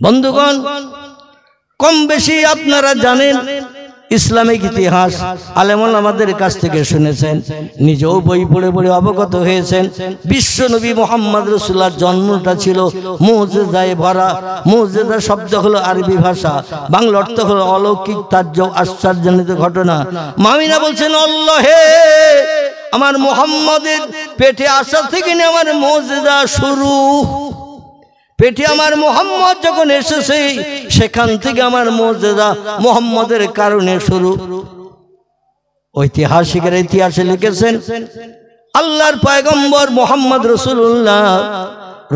বন্ধুগণ, কম বেশি আপনারা জানেন ইসলামিক ইতিহাস, আলেমুল আমাদের কাছ থেকে শুনেছেন, নিজেও বই পড়ে পড়ে অবগত হয়েছেন। বিশ্ব নবী মুহাম্মদ রাসূলুল্লাহর জন্মটা ছিল মুজিজায় ভরা। মুজিজা শব্দ হলো আরবি ভাষা, বাংলা অর্থ হলো অলৌকিক, তাজ্জব, আশ্চর্যজনিত ঘটনা। মামিনা বলছেন, আল্লাহ হে, আমার মুহাম্মদের পেটে আসা থেকে নিয়ে আমার মুজিজা শুরু। পেটে আমার মুহাম্মদ যখন এসেছে সেখান থেকে আমার মুজিজা মুহাম্মদের কারণে শুরু। ঐতিহাসিকেরা ইতিহাসে লিখেছেন, আল্লাহর পয়গম্বর মুহাম্মদ রাসূলুল্লাহ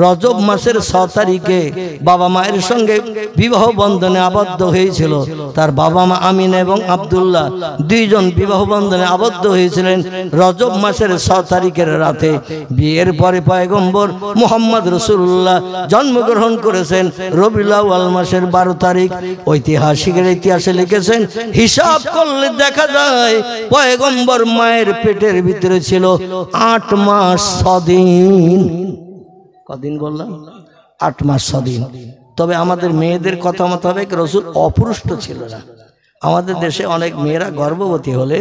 রজব মাসের 6 তারিখে বাবা মায়ের সঙ্গে বিবাহ বন্ধনে আবদ্ধ হয়েছিল। তার বাবা মা আমিনা এবং আব্দুল্লাহ দুইজন বিবাহ বন্ধনে আবদ্ধ হয়েছিলেন রজব মাসের 6 তারিখের রাতে। বিয়ের পরে পয়গম্বর মুহাম্মদ রাসূলুল্লাহ জন্মগ্রহণ করেছেন রবিউল আউয়াল মাসের 12 তারিখ। ঐতিহাসিকেরা ইতিহাসে লিখেছেন, হিসাব করলে দেখা যায় পয়গম্বর মায়ের পেটের ভিতরে ছিল 8 মাস 6 দিন। কদিন বললাম? 8 মাস 6 দিন। তবে আমাদের মেয়েদের কথা মোতাবেক রাসূল অপুরুষ্ট ছিল না। আমাদের দেশে অনেক মেয়েরা গর্ভবতী হলে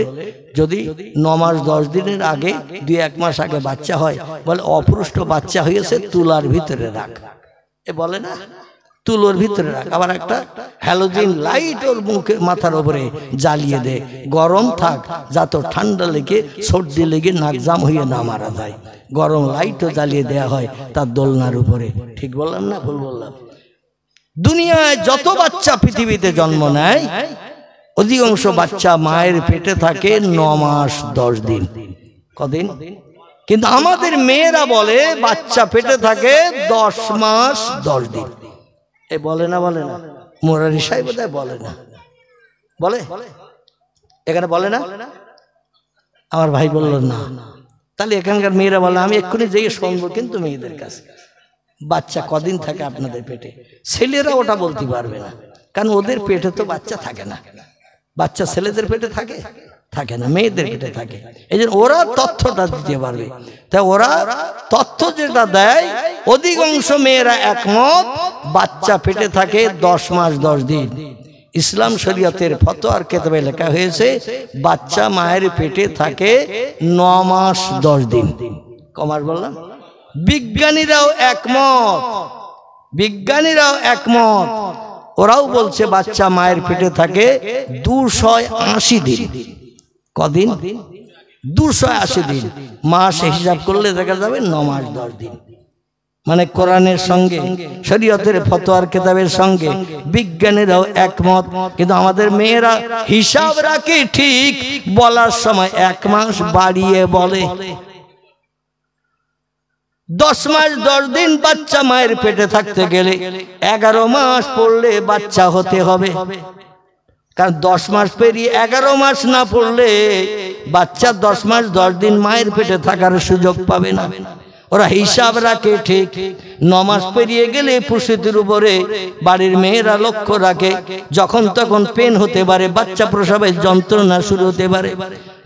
যদি 9 মাস 10 দিনের আগে 2-1 মাস আগে বাচ্চা হয়, বলে অপুরুষ্ট বাচ্চা হয়েছে, তুলার ভিতরে রাখ। এ বলে না, তুলোর ভিতরে রাখ। আবার একটা হ্যালোজিন লাইট ওর মুখে মাথার উপরে জ্বালিয়ে দে, গরম থাক, যাতে ঠান্ডা লেগে সর্দি লেগে নাক জাম হয়ে না মারা যায়। গরম লাইটও জ্বালিয়ে দেয়া হয় তার দোলনার উপরে। ঠিক বললাম না ভুল বললাম? দুনিয়ায় যত বাচ্চা পৃথিবীতে জন্ম নেয় অধিকাংশ বাচ্চা মায়ের পেটে থাকে 9 মাস 10 দিন। কদিন? কিন্তু আমাদের মেয়েরা বলে বাচ্চা পেটে থাকে 10 মাস 10 দিন। এ বলে না? বলে না? মুরারি সাহেব বোধহয় বলে না, বলে? এখানে বলে না? আমার ভাই বলল না। তাহলে এখানকার মেয়েরা বলে, আমি এক্ষুনি যেয়ে শুনবো কিন্তু মেয়েদের কাছে, বাচ্চা কদিন থাকে আপনাদের পেটে। ছেলেরা ওটা বলতে পারবে না, কারণ ওদের পেটে তো বাচ্চা থাকে না। বাচ্চা ছেলেদের পেটে থাকে? থাকে না, মেয়েদের পেটে থাকে। এই জন্য ওরা তথ্যটা দিতে পারবে। তাই ওরা তথ্য যেটা দেয়, অধিকাংশ মেয়েরা একমত বাচ্চা পেটে থাকে 10 মাস 10 দিন। ইসলাম শরীয়তের ফতোয়ার কিতাবে লেখা হয়েছে বাচ্চা মায়ের পেটে থাকে 9 মাস 10 দিন। কমাস বললাম? বিজ্ঞানীরাও একমত, বিজ্ঞানীরাও একমত। ওরাও বলছে বাচ্চা মায়ের পেটে থাকে 280 দিন। কদিন? 280 দিন। মাস হিসাব করলে দেখা যাবে 9 মাস 10 দিন। মানে কোরআনের সঙ্গে শরীয়তের ফতোয়ার কিতাবের সঙ্গে বিজ্ঞানীরাও একমত। কিন্তু আমাদের মেয়েরা হিসাব রাখে ঠিক, বলার সময় 1 মাস বাড়িয়ে বলে। 10 মাস 10 দিন বাচ্চা মায়ের পেটে থাকতে গেলে 11 মাস পড়লে বাচ্চা হতে হবে। কারণ 10 মাস পেরিয়ে 11 মাস না পড়লে বাচ্চা 10 মাস 10 দিন মায়ের পেটে থাকার সুযোগ পাবে না। ওরা হিসাব রাখে ঠিক। 9 মাস পেরিয়ে গেলে প্রসূতির উপরে বাড়ির মেয়েরা লক্ষ্য রাখে, যখন তখন পেন হতে পারে, বাচ্চা প্রসবের যন্ত্রণা শুরু হতে পারে।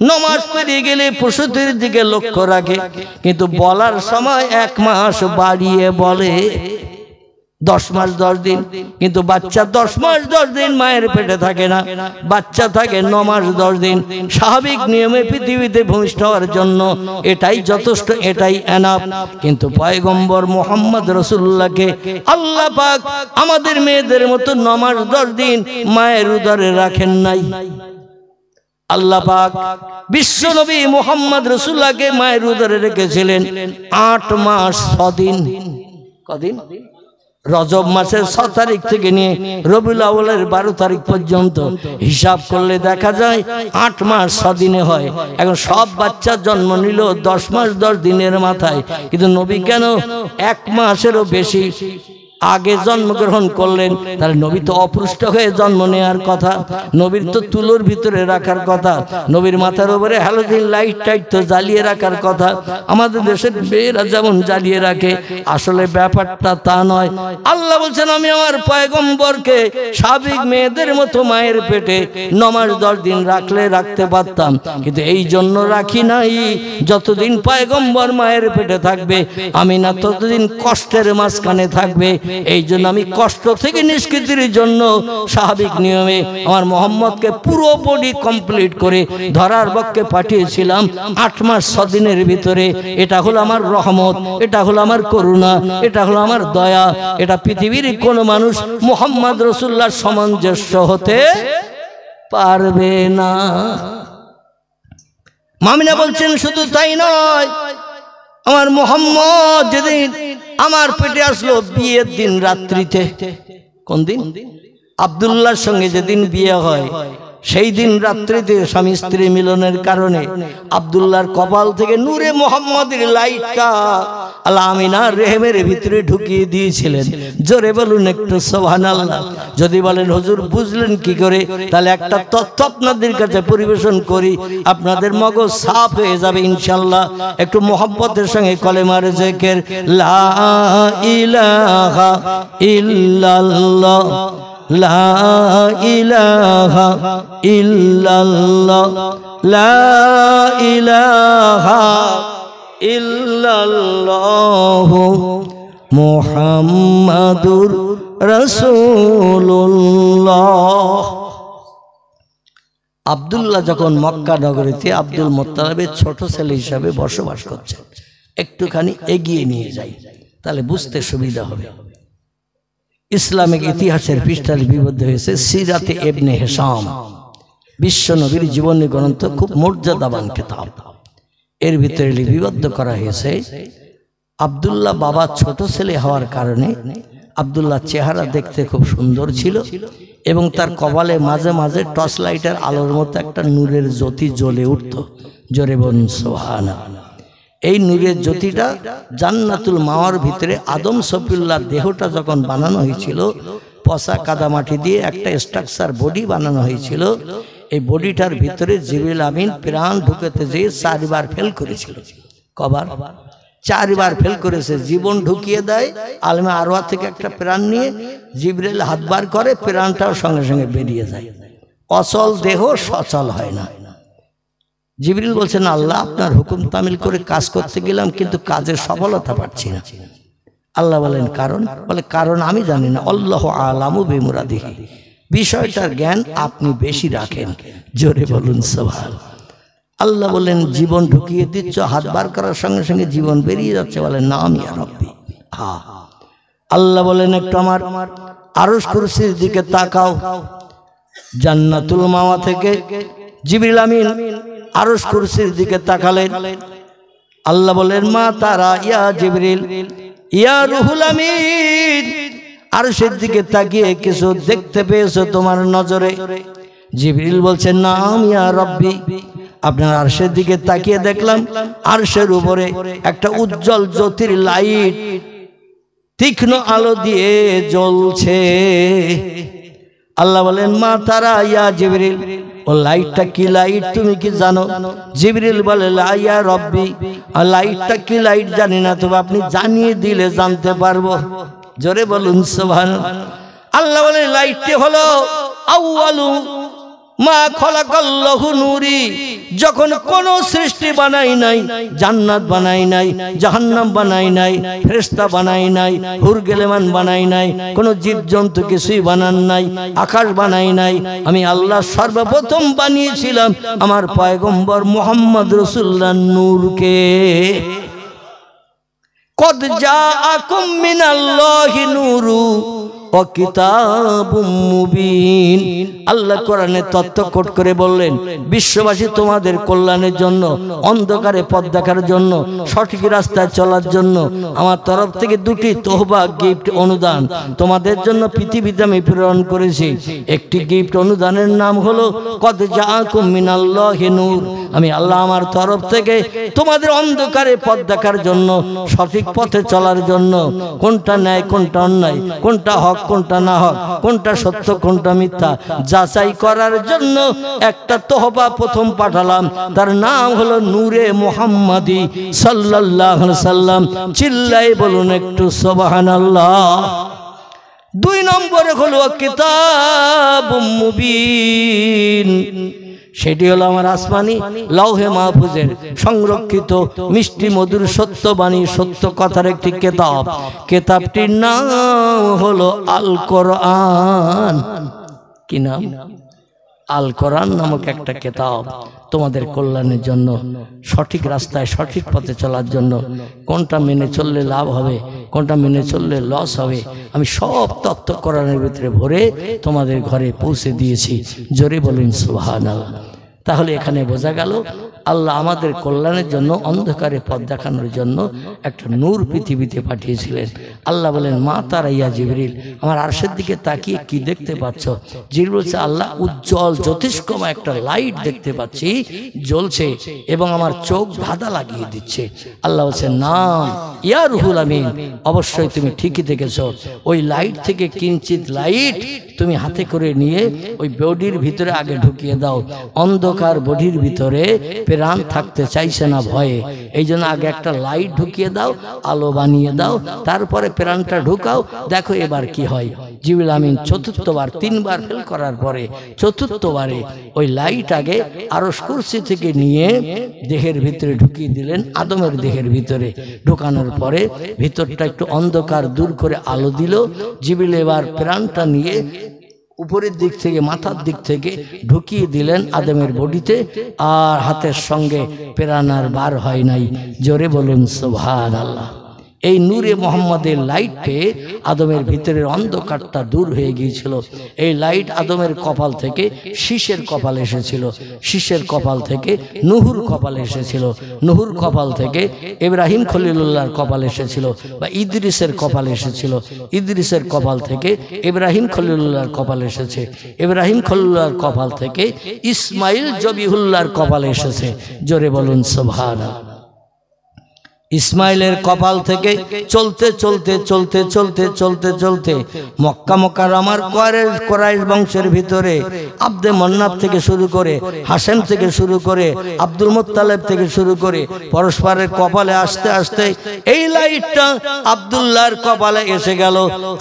9 মাস পেরিয়ে গেলে প্রসূতির দিকে লক্ষ্য রাখে, কিন্তু বলার সময় 1 মাস বাড়িয়ে বলে 10 মাস 10 দিন। কিন্তু বাচ্চা 10 মাস 10 দিন মায়ের পেটে থাকে না, বাচ্চা থাকে 9 মাস 10 দিন। স্বাভাবিক নিয়মে পৃথিবীতে ভূমিষ্ঠ হওয়ার জন্য এটাই যথেষ্ট, এটাই এনাফ। কিন্তু পয়গম্বর মুহাম্মদ রাসূলুল্লাহকে আল্লাহ পাক আমাদের মেয়েদের মতো 9 মাস 10 দিন মায়ের উদরে রাখেন নাই। আল্লাহ পাক বিশ্ব নবী মুহাম্মদ রাসূলুল্লাহকে মায়ের উদরে রেখেছিলেন 8 মাস 6 দিন। কদিন? রজব মাসের 6 তারিখ থেকে নিয়ে রবিউল আউয়ালের 12 তারিখ পর্যন্ত হিসাব করলে দেখা যায় 8 মাস 6 দিনে হয়। এখন সব বাচ্চা জন্ম নিল 10 মাস 10 দিনের মাথায়, কিন্তু নবী কেন 1 মাসেরও বেশি আগে জন্মগ্রহণ করলেন? তাহলে নবী তো অপুষ্ট হয়ে জন্ম নেওয়ার কথা, নবীর তো তুলোর ভিতরে রাখার কথা, নবীর মাথার উপরে হ্যালোজিন লাইট টাইট তো জ্বালিয়ে রাখার কথা। আমাদের দেশের মেয়েরা যেমন জ্বালিয়ে রাখে, আসলে ব্যাপারটা তা নয়। আল্লাহ বলছেন, আমি আমার পয়গম্বরকে স্বাভাবিক মেয়েদের মতো মায়ের পেটে 9 মাস 10 দিন রাখলে রাখতে পারতাম, কিন্তু এই জন্য রাখি নাই যতদিন পয়গম্বর মায়ের পেটে থাকবে আমিনা ততদিন কষ্টের মাঝখানে থাকবে। এই জন্য আমি কষ্ট থেকে নিষ্কৃতির জন্য স্বাভাবিক নিয়মে আমার মোহাম্মদকে পুরো বডি কমপ্লিট করে ধরার পক্ষে পাঠিয়েছিলাম 8 মাস 6 দিনের ভিতরে। এটা হলো আমার রহমত, এটা হলো আমার করুণা, এটা হলো আমার দয়া। এটা পৃথিবীর কোনো মানুষ মুহাম্মদ রাসূলুল্লাহর সামঞ্জস্য হতে পারবে না। মামিনা বলছেন শুধু তাই নয়, আমার মোহাম্মদ যেদিন আমার পেটে আসলো বিয়ের দিন রাত্রিতে, কোন দিন? আব্দুল্লাহর সঙ্গে যেদিন বিয়ে হয় সেই দিন রাত্রিতে স্বামী স্ত্রী মিলনের কারণে আব্দুল্লাহর কপাল থেকে নূরে মোহাম্মদের লাইটটা আল্লাহ আমিনার রেহেমের ভিতরে ঢুকিয়ে দিয়েছিলেন। জোরে বলুন একটু সুবহানাল্লাহ। যদি বলেন হুজুর বুঝলেন কি করে, তাহলে একটা তথ্য আপনাদের কাছে পরিবেশন করি, আপনাদের মগজ সাফ হয়ে যাবে ইনশাআল্লাহ। একটু মোহাম্মতের সঙ্গে কলেমার জিকির, লা ইলাহা ইল্লাল্লাহ, লা ইলাহা ইল্লাল্লাহ, লা ইলাহা ইল্লাল্লাহ, মুহাম্মাদুর রাসূলুল্লাহ। আব্দুল্লাহ যখন মক্কা নগরীতে আব্দুল মুত্তালিবের ছোট ছেলে হিসাবে বসবাস করছেন, একটুখানি এগিয়ে নিয়ে যাই তাহলে বুঝতে সুবিধা হবে। ইসলামিক ইতিহাসের পৃষ্ঠায় লিপিবদ্ধ হয়েছে সিরাতে ইবনে হিশাম, বিশ্ব নবীর জীবনী গ্রন্থ, খুব মর্যাদাবান কিতাব। এর ভিতরে লিপিবদ্ধ করা হয়েছে আব্দুল্লাহ বাবা ছোট ছেলে হওয়ার কারণে আব্দুল্লাহ চেহারা দেখতে খুব সুন্দর ছিল এবং তার কপালে মাঝে মাঝে টর্চ লাইটের আলোর মতো একটা নূরের জ্যোতি জ্বলে উঠত। জোরে বলুন সুবহানাল্লাহ। এই নূরের জ্যোতিটা জান্নাতুল মাওয়ার ভিতরে আদম সফিউল্লাহর দেহটা যখন বানানো হয়েছিল, পচা কাদামাটি দিয়ে একটা স্ট্রাকচার বডি বানানো হয়েছিল। এই বডিটার ভিতরে জিবরিল আমিন প্রাণ ঢুকাতে যেয়ে 4 বার ফেল করেছিল। কবার? 4 বার ফেল করেছে। জীবন ঢুকিয়ে দেয় আলমে আরওয়াহ থেকে একটা প্রাণ নিয়ে, জিবরিল হাত বার করে, প্রাণটাও সঙ্গে সঙ্গে বেরিয়ে যায়। অচল দেহ সচল হয় না। জিবরিল বলছেন আল্লাহ আপনার হুকুম তামিল করে কাজ করতে গেলাম কিন্তু কাজের সফলতা পাচ্ছি না। আল্লাহ বলেন কারণ? বলে কারণ আমি জানি না, আল্লাহু আলামু বিমুরাদিহি, বিষয়টার জ্ঞান আপনি বেশি রাখেন। জোরে বলুন সুবহানাল্লাহ। আল্লাহ বলেন জীবন ঢুকিয়ে দিচ্ছ, হাত বার করার সঙ্গে সঙ্গে জীবন বেরিয়ে যাচ্ছে। বলেন নাম ইয়া রব্বি। আল্লাহ বলেন একটু আমার আরশ কুরসির দিকে তাকাও। জান্নাতুল মাওয়া থেকে জিবরিল আমিন আরশ কুরসির দিকে তাকালেন। আল্লাহ বলেন মা তারা ইয়া জিবরিল, ইয়া রুহুল আমিন, আরশের দিকে তাকিয়ে কিছু দেখতে পেয়েছো তোমার নজরে? জিবরিল বলছেন নাম ইয়া রব্বি, আপনার আরশের দিকে তাকিয়ে দেখলাম আরশের উপরে একটা উজ্জ্বল জ্যোতির লাইট তীক্ষ্ণ আলো দিয়ে জ্বলছে। আল্লাহ বলেন মা তারা ইয়া জিবরিল, ও লাইটটা কি লাইট তুমি কি জানো? জিবরিল বলে লা ইয়া রব্বি, লাইটটা কি লাইট জানি না, তবে আপনি জানিয়ে দিলে জানতে পারবো। জোরে বলুন সুবহানাল্লাহ। আল্লাহ বলে লাইটটি হলো আউয়ালু মা খলাকাল্লাহু নূরি, যখন কোন সৃষ্টি বানাই নাই, জান্নাত বানাই নাই, জাহান্নাম বানাই নাই, ফেরেশতা বানাই নাই, হুর গেলেমান বানাই নাই, কোন জীবজন্তু কিছুই বানান নাই, আকাশ বানাই নাই, আমি আল্লাহ সর্বপ্রথম বানিয়েছিলাম আমার পয়গম্বর মুহাম্মদ রাসূলুল্লাহর নূরকে। কদ জাআকুম মিনাল্লাহি নূরু ও কিতাবুম মুবিন। আল্লাহ কোরআনে তথ্য কোট করে বললেন বিশ্ববাসী তোমাদের কল্যাণের জন্য, অন্ধকারে পথ দেখার জন্য, সঠিক রাস্তায় চলার জন্য আমার তরফ থেকে 2টি তোহবা গিফট অনুদান তোমাদের জন্য পৃথিবীতে আমি প্রেরণ করেছি। একটি গিফট অনুদানের নাম হলো কদ জাআকুম মিনাল্লাহি নূর, আমি আল্লাহ আমার তরফ থেকে তোমাদের অন্ধকারে পথ দেখার জন্য, সঠিক পথে চলার জন্য, কোনটা ন্যায় কোনটা অন্যায়, কোনটা হক কোনটা না হক, কোনটা সত্য কোনটা মিথ্যা যাচাই করার জন্য একটা তোহবা প্রথম পাঠালাম, তার নাম হলো নূরে মুহাম্মাদি সাল্লাল্লাহু আলাইহি সাল্লাম। চিল্লাই বলুন একটু সুবহানাল্লাহ। 2 নম্বরে হলো কিতাবুম মুবিন, সেটি হলো আমার আসমানি লৌহে মাহফুজের সংরক্ষিত মিষ্টি মধুর সত্যবাণী সত্য কথার একটি কিতাব। কিতাবটির নাম হলো আল কোরআন। কি নাম? আল কোরআন নামক একটা কিতাব। তোমাদের কল্যাণের জন্য, সঠিক রাস্তায় সঠিক পথে চলার জন্য, কোনটা মেনে চললে লাভ হবে, কোনটা মেনে চললে লস হবে, আমি সব তত্ত্ব কোরআনের ভিতরে ভরে তোমাদের ঘরে পৌঁছে দিয়েছি। জোরে বলুন সুবহানাল্লাহ। তাহলে এখানে বোঝা গেল আল্লাহ আমাদের কল্যাণের জন্য, অন্ধকারে পথ দেখানোর জন্য একটা নূর পৃথিবীতে পাঠিয়েছিলেন। আল্লাহ বলেন, মা তারাইয়া জিবরিল, আমার আরশের দিকে তাকিয়ে কি দেখতে পাচ্ছ? জিবরিল বলছে, আল্লাহ উজ্জ্বল জ্যোতিষ্কমা একটা লাইট দেখতে পাচ্ছি, জ্বলছে এবং আমার চোখ ধাঁধা লাগিয়ে দিচ্ছে। আল্লাহ বলছে, নাম ইয়া রুহুল আমিন, অবশ্যই তুমি ঠিকই দেখেছ। ওই লাইট থেকে কিঞ্চিত লাইট তুমি হাতে করে নিয়ে ওই বডির ভিতরে আগে ঢুকিয়ে দাও। অন্ধকার বডির ভিতরে প্রাণ থাকতে চাইছে না ভয়ে, এই জন্য আগে একটা লাইট ঢুকিয়ে দাও, আলো বানিয়ে দাও, তারপরে প্রাণটা ঢুকাও, দেখো এবার কি হয়। জিবরিল আমিন চতুর্থবার, 3 বার ফেল করার পরে চতুর্থবারে ওই লাইট আগে আরশ কুরসি থেকে নিয়ে দেহের ভিতরে ঢুকিয়ে দিলেন, আদমের দেহের ভিতরে। ঢুকানোর পরে ভিতরটা একটু অন্ধকার দূর করে আলো দিল। জিবরিল এবার প্রাণটা নিয়ে উপরের দিক থেকে, মাথার দিক থেকে ঢুকিয়ে দিলেন আদমের বডিতে, আর হাতের সঙ্গে প্রাণ আর বার হয় নাই। জোরে বলুন সুবহানাল্লাহ। এই নূরে মোহাম্মদের লাইট পেয়ে আদমের ভিতরের অন্ধকারটা দূর হয়ে গিয়েছিল। এই লাইট আদমের কপাল থেকে শীষের কপাল এসেছিল, শীষের কপাল থেকে নুহুর কপাল এসেছিল, নুহুর কপাল থেকে ইব্রাহিম খলিলুল্লাহর কপাল এসেছিল, বা ইদ্রিসের কপাল এসেছিল, ইদ্রিসের কপাল থেকে ইব্রাহিম খলিলুল্লাহর কপাল এসেছে, ইব্রাহিম খলিলুল্লাহর কপাল থেকে ইসমাইল জবিহুল্লাহর কপাল এসেছে। জোরে বলুন সুবহানাল্লাহ। ইসমাইলের কপাল থেকে চলতে চলতে চলতে চলতে চলতে চলতে মক্কা মুকাররমার কুরাইশ বংশের ভিতরে আব্দে মন্নাফ থেকে শুরু করে, হাশেম থেকে শুরু করে, আব্দুল মুত্তালিব থেকে শুরু করে পরস্পরের কপালে আসতে আসতে এই লাইটটা আব্দুল্লাহর কপালে এসে গেল।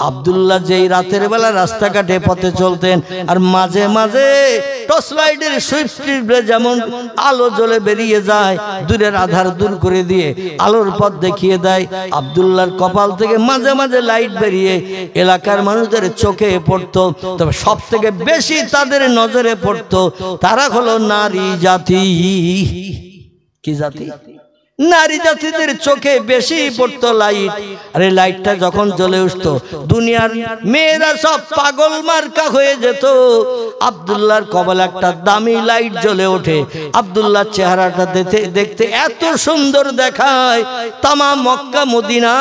আব্দুল্লাহ যেই রাতের বেলা রাস্তাঘাটে পথে চলতেন, আর মাঝে মাঝে টর্চ লাইটের সুইচ যেমন আলো জ্বলে বেরিয়ে যায়, দূরের আধার দূর করে দিয়ে আলো পথ দেখিয়ে দেয়, আব্দুল্লাহর কপাল থেকে মাঝে মাঝে লাইট বেরিয়ে এলাকার মানুষদের চোখে পড়তো। তবে সব থেকে বেশি তাদের নজরে পড়তো তারা হলো নারী জাতি। কি জাতি? নারী জাতিদের চোখে বেশি পড়তো লাইট। আর এই লাইটটা যখন জ্বলে উঠতো, দুনিয়ার মেয়েরা সব পাগল মার্কা হয়ে যেত। আব্দুল্লাহর কপালে একটা দামি লাইট জ্বলে ওঠে, আব্দুল্লাহর চেহারাটা দেখতে এত সুন্দর দেখায়, তামাম মক্কা মদিনা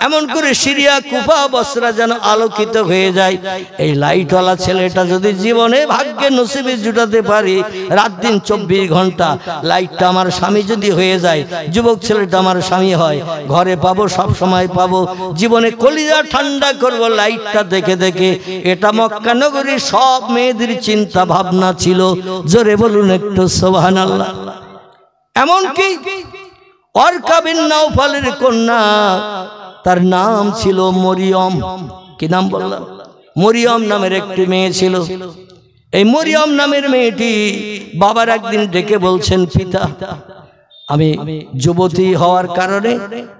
এমন করে সিরিয়া কুফা বসরা যেন আলোকিত হয়ে যায়। এই লাইটওয়ালা ছেলেটা যদি জীবনে ভাগ্যে নসিবে জুটাতে পারি, রাত দিন 24 ঘন্টা লাইটটা আমার স্বামী যদি হয়ে যায়, যুবক ছেলেটা আমার স্বামী হয়, ঘরে পাবো, সব সময় পাবো, জীবনে কলিজা ঠান্ডা করব লাইটটা দেখে দেখে। এটা মক্কা নগরীর সব মেয়েদের চিন্তা ভাবনা ছিল। জোরে বলুন একটু সুবহানাল্লাহ। এমনকি ওয়ারকা বিন নাওফালের কন্যা, তার নাম ছিল মরিয়ম। কি নাম বললাম? মরিয়ম নামের একটি মেয়ে ছিল। এই মরিয়ম নামের মেয়েটি বাবার একদিন ডেকে বলছেন, পিতা, আমি যুবতী হওয়ার কারণে,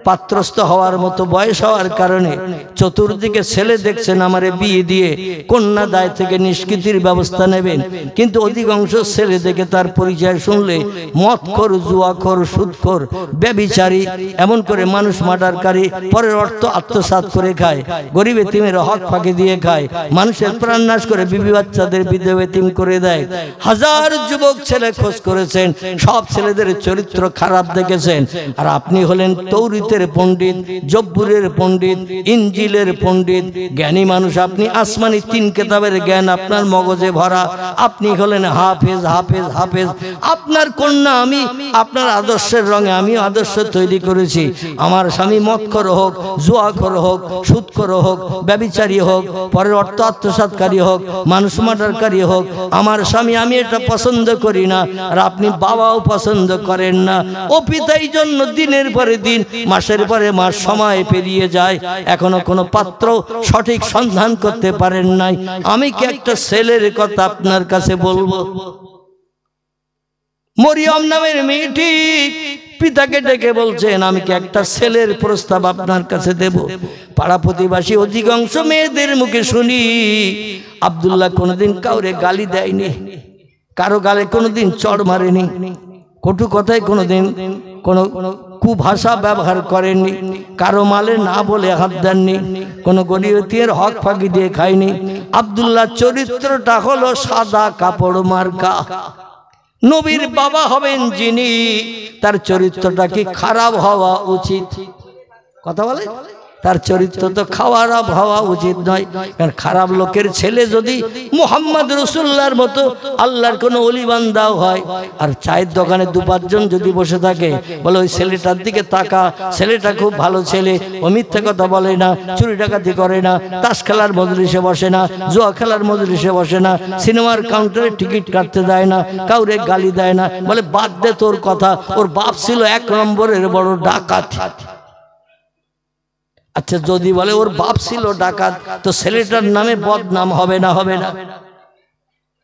পাত্রস্থ হওয়ার মতো বয়স হওয়ার কারণে চতুর্দিকে ছেলে দেখছেন, আমারে বিয়ে দিয়ে কন্যা দায় থেকে নিষ্কৃতির ব্যবস্থা নেবেন, কিন্তু অধিকাংশ ছেলে দেখে তার পরিচয় শুনলে মদখোর, জুয়াখোর, সুদখোর, ব্যভিচারী, এমন করে মানুষ মার্ডারকারী, পরের অর্থ আত্মসাৎ করে খায়, গরিব এতিমের হক ফাঁকি দিয়ে খায়, মানুষের প্রাণ নাশ করে বিবি বাচ্চাদের বিধবা এতিম করে দেয়। হাজার যুবক ছেলে খোঁজ করেছেন, সব ছেলেদের চরিত্র খারাপ দেখেছেন। আর আপনি হলেন তৌরিতের পণ্ডিত, জব্বুরের পণ্ডিত, ইনজিলের পণ্ডিত, জ্ঞানী মানুষ আপনি, আসমানি 3 কিতাবের জ্ঞান আপনার মগজে ভরা, আপনি হলেন হাফেজ হাফেজ হাফেজ। আপনার কন্যা আমি আপনার আদর্শের রঙে আমি আদর্শ তৈরি করেছি। আমার স্বামী মদখোর হোক, জুয়াখোর হোক, সুদখোর হোক, ব্যভিচারী হোক, পরের অর্থ আত্মসাৎকারী হোক, মানুষ মার্ডারকারী হোক, আমার স্বামী আমি এটা পছন্দ করি না। আর আপনি বাবাও পছন্দ করেন না। ও পিতাই জন্য দিনের পরে দিন, মাসের পরে মাস সময় পেরিয়ে যায়, এখনো কোনো পাত্র সঠিক সন্ধান করতে পারেন নাই। আমি কি একটা ছেলের কথা আপনার কাছে বলবো? মরিয়ম নামের মেয়েটি পিতাকে ডেকে বলছেন, আমি কি একটা ছেলের প্রস্তাব আপনার কাছে দেব? পাড়া প্রতিবাসী অধিকাংশ মেয়েদের মুখে শুনি আব্দুল্লাহ কোনোদিন কাউরে গালি দেয়নি, কারো গালে কোনোদিন চড় মারেনি, কটু কথায় কোনোদিন কোনো কুভাষা ব্যবহার করেননি, কারো মালে না বলে হাত দেননি, কোনো গরিবের হক ফাঁকি দিয়ে খায়নি। আব্দুল্লাহ চরিত্রটা হলো সাদা কাপড় মার্কা। নবীর বাবা হবেন যিনি, তার চরিত্রটা কি খারাপ হওয়া উচিত? কথা বলে, তার চরিত্র তো খারাপ হওয়া উচিত নয়। কারণ খারাপ লোকের ছেলে যদি মুহাম্মদ রাসূলুল্লাহর মতো আল্লাহর কোনো ওলি বান্দাও হয়, আর চায়ের দোকানে 2-5 জন যদি বসে থাকে, বলে ওই ছেলেটার দিকে তাকা, ছেলেটা খুব ভালো ছেলে, ও মিথ্যে কথা বলে না, চুরি ডাকাতি করে না, তাস খেলার মজলিসে বসে না, জুয়া খেলার মজলিসে বসে না, সিনেমার কাউন্টারে টিকিট কাটতে দেয় না, কাউরে গালি দেয় না, বলে বাদ দে তোর কথা, ওর বাপ ছিল 1 নম্বরের বড় ডাকাত। আচ্ছা, যদি বলে ওর বাপ ছিল ডাকাত, তো ছেলেটার নামে বদনাম হবে না? হবে না।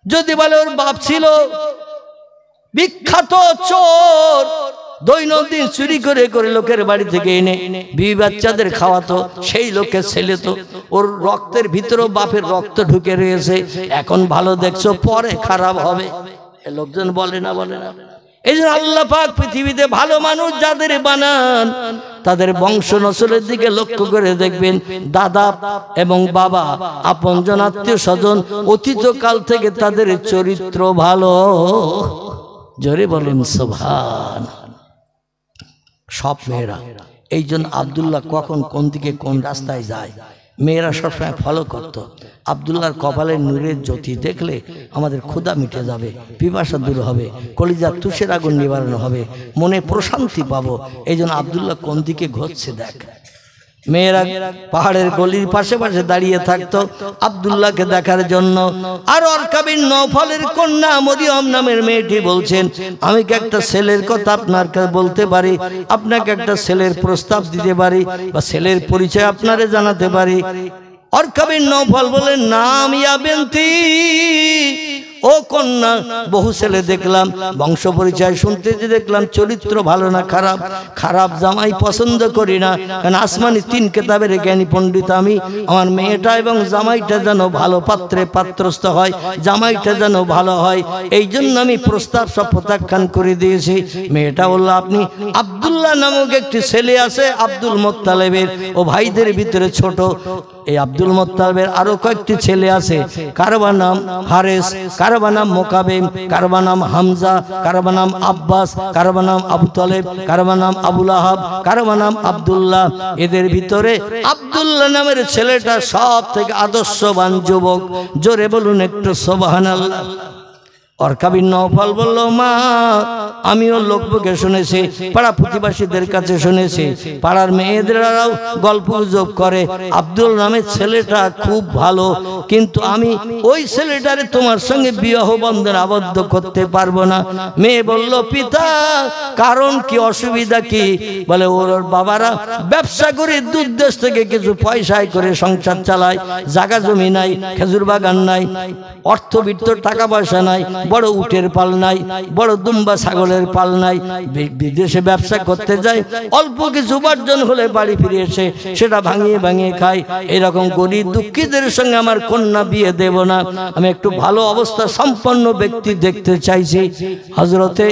যদি বলে ওর বাপ ছিল বিখ্যাত চোর, দৈনন্দিন চুরি করে করে লোকের বাড়ি থেকে এনে বিবি বাচ্চাদের খাওয়াতো, সেই লোকের ছেলে, তো ওর রক্তের ভিতরেও বাপের রক্ত ঢুকে রয়েছে, এখন ভালো দেখছো পরে খারাপ হবে। লোকজন বলে না, বলে না। এই জন্য আল্লাহ পাক পৃথিবীতে ভালো মানুষ যাদের বানান, তাদের বংশ নসলের দিকে লক্ষ্য করে দেখবেন, দাদা এবং বাবা, আপনজন, আত্মীয় স্বজন, অতীতকাল থেকে তাদের চরিত্র ভালো। জোরে বলুন সুবহান। সব মেয়েরা, এই জন্য আব্দুল্লাহ কখন কোন দিকে কোন রাস্তায় যায় মেয়েরা সবসময় ফলো করতো। আব্দুল্লাহর কপালের নূরের জ্যোতি দেখলে আমাদের ক্ষুধা মিটে যাবে, পিপাসা দূর হবে, কলিজার তুষের আগুন নিবারণ হবে, মনে প্রশান্তি পাবো। এই জন্য আব্দুল্লাহ কোন দিকে ঘুরছে দেখ। মেয়েরা পাহাড়ের গলির পাশে পাশে দাঁড়িয়ে থাকতো আব্দুল্লাহকে দেখার জন্য। আর ওরকা বিন নওফলের কন্যা মরিয়ম নামের মেয়েটি বলছেন, আমি কি একটা ছেলের কথা আপনার কাছে বলতে পারি, আপনাকে একটা ছেলের প্রস্তাব দিতে পারি, বা ছেলের পরিচয় আপনারে জানাতে পারি? ওরকা বিন নওফল বলেন, নাম ইয়া বিনতি, ও কন্যা, বহু ছেলে দেখলাম, বংশ পরিচয় শুনতে যে দেখলাম চরিত্র ভালো না খারাপ, খারাপ জামাই পছন্দ করি না। কারণ আসমানি 3 কিতাবের জ্ঞানী পণ্ডিত আমি, আমার মেয়েটা এবং জামাইটা যেন ভালো পাত্রে পাত্রস্থ হয়, জামাইটা যেন ভালো হয়, এই জন্য আমি প্রস্তাব সব প্রত্যাখ্যান করে দিয়েছি। মেয়েটা বলল, আপনি আব্দুল্লাহ নামক একটি ছেলে আছে আব্দুল মোত্তালেবের, ও ভাইদের ভিতরে ছোট। এই আব্দুল মোত্তালেবের আরো কয়েকটি ছেলে আছে, কারবা নাম হারেস, কারবা নাম মোকাবেম, কারবা নাম হামজা, কারবা নাম আব্বাস, কারবা নাম আবু তালেব, কারবা নাম আবুল আহাব, কারবা নাম আব্দুল্লাহ। এদের ভিতরে আব্দুল্লাহ নামের ছেলেটা সব থেকে আদর্শবান যুবক। জোরে বলুন একটু সুবহানাল্লাহ। ওরকা বিন নওফল বলল, মা, আমিও লোকমুখে শুনেছি, পাড়া প্রতিবাসীদের কাছে শুনেছি, পাড়ার মেয়েদেরাও গল্প গুজব করে আব্দুল নামের ছেলেটা খুব ভালো, কিন্তু আমি ওই ছেলেটারে তোমার সঙ্গে বিবাহ বন্ধনে আবদ্ধ করতে পারবো না। মেয়ে বলল, পিতা, কারণ কি, অসুবিধা কি? বলে, ওর বাবারা ব্যবসা করে দূর দেশ থেকে কিছু পয়সায় করে সংসার চালায়, জায়গা জমি নাই, খেজুর বাগান নাই, অর্থবিত্ত টাকা পয়সা নাই, বড় উটের পাল নাই, বড় দুম্বা ছাগলের পাল নাই, বিদেশে ব্যবসা করতে যায়, অল্প কিছু উপার্জন হলে বাড়ি ফিরে এসে সেটা ভাঙিয়ে ভাঙিয়ে খায়। এরকম গরিব দুঃখীদের সঙ্গে আমার কন্যা বিয়ে দেব না, আমি একটু ভালো অবস্থা সম্পন্ন ব্যক্তি দেখতে চাইছি। হযরতে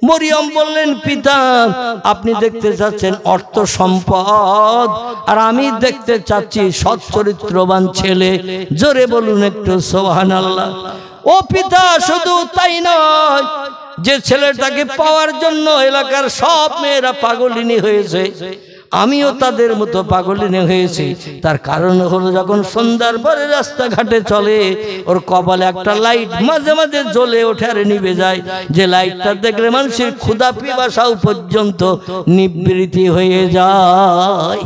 মরিয়ম বললেন, পিতা, আপনি দেখতে চাচ্ছেন অর্থ সম্পদ, আর আমি দেখতে চাচ্ছি সৎ চরিত্রবান ছেলে। জোরে বলুন একটু সুবহানাল্লাহ। ও পিতা, শুধু তাই নয়, যে ছেলেটাকে পাওয়ার জন্য এলাকার সব মেয়েরা পাগলিনী হয়েছে, আমিও তাদের মতো পাগলিনী হয়েছি। তার কারণ হলো, যখন সন্ধ্যার পরে রাস্তাঘাটে চলে, ওর কপালে একটা লাইট মাঝে মাঝে জ্বলে ওঠে আর নিভে যায়, যে লাইটটা দেখলে মানুষের ক্ষুধা পিপাসাও পর্যন্ত নিবৃত্তি হয়ে যায়।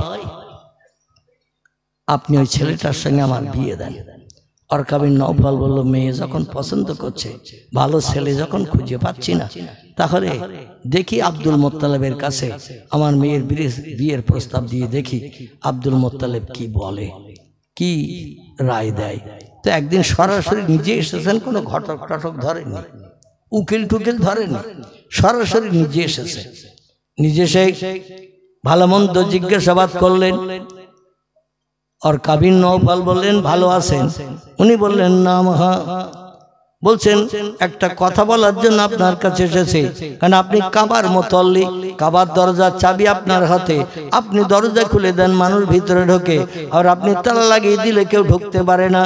আপনি ওই ছেলেটার সঙ্গে আমার বিয়ে দেন। ওরকা বিন নওফল বলল, মেয়ে যখন পছন্দ করছে, ভালো ছেলে যখন খুঁজে পাচ্ছি না, তাহলে দেখি আব্দুল মোত্তালেবের কাছে আমার মেয়ের বিয়ের প্রস্তাব দিয়ে দেখি আব্দুল মোত্তালেব কি বলে, কি রায় দেয়। তো একদিন সরাসরি নিজে এসেছেন, কোনো ঘটক টটক ধরেননি, উকিল টুকিল ধরেনি, সরাসরি নিজে এসেছে। নিজে সেই ভালো মন্দ জিজ্ঞাসাবাদ করলেন। অরকা বিন নওফাল বললেন, ভালো আছেন? উনি বললেন, নাম হ্যাঁ। বলছেন, একটা কথা বলার জন্য আপনার কাছে এসেছে, কারণ আপনি কাবার মুতাল্লি, কাবার দরজার চাবি আপনার হাতে, আপনি দরজা খুলে দেন, মানুষ ভিতরে ঢোকে, আর আপনি তালা লাগিয়ে দিলে কেউ ঢুকতে পারে না।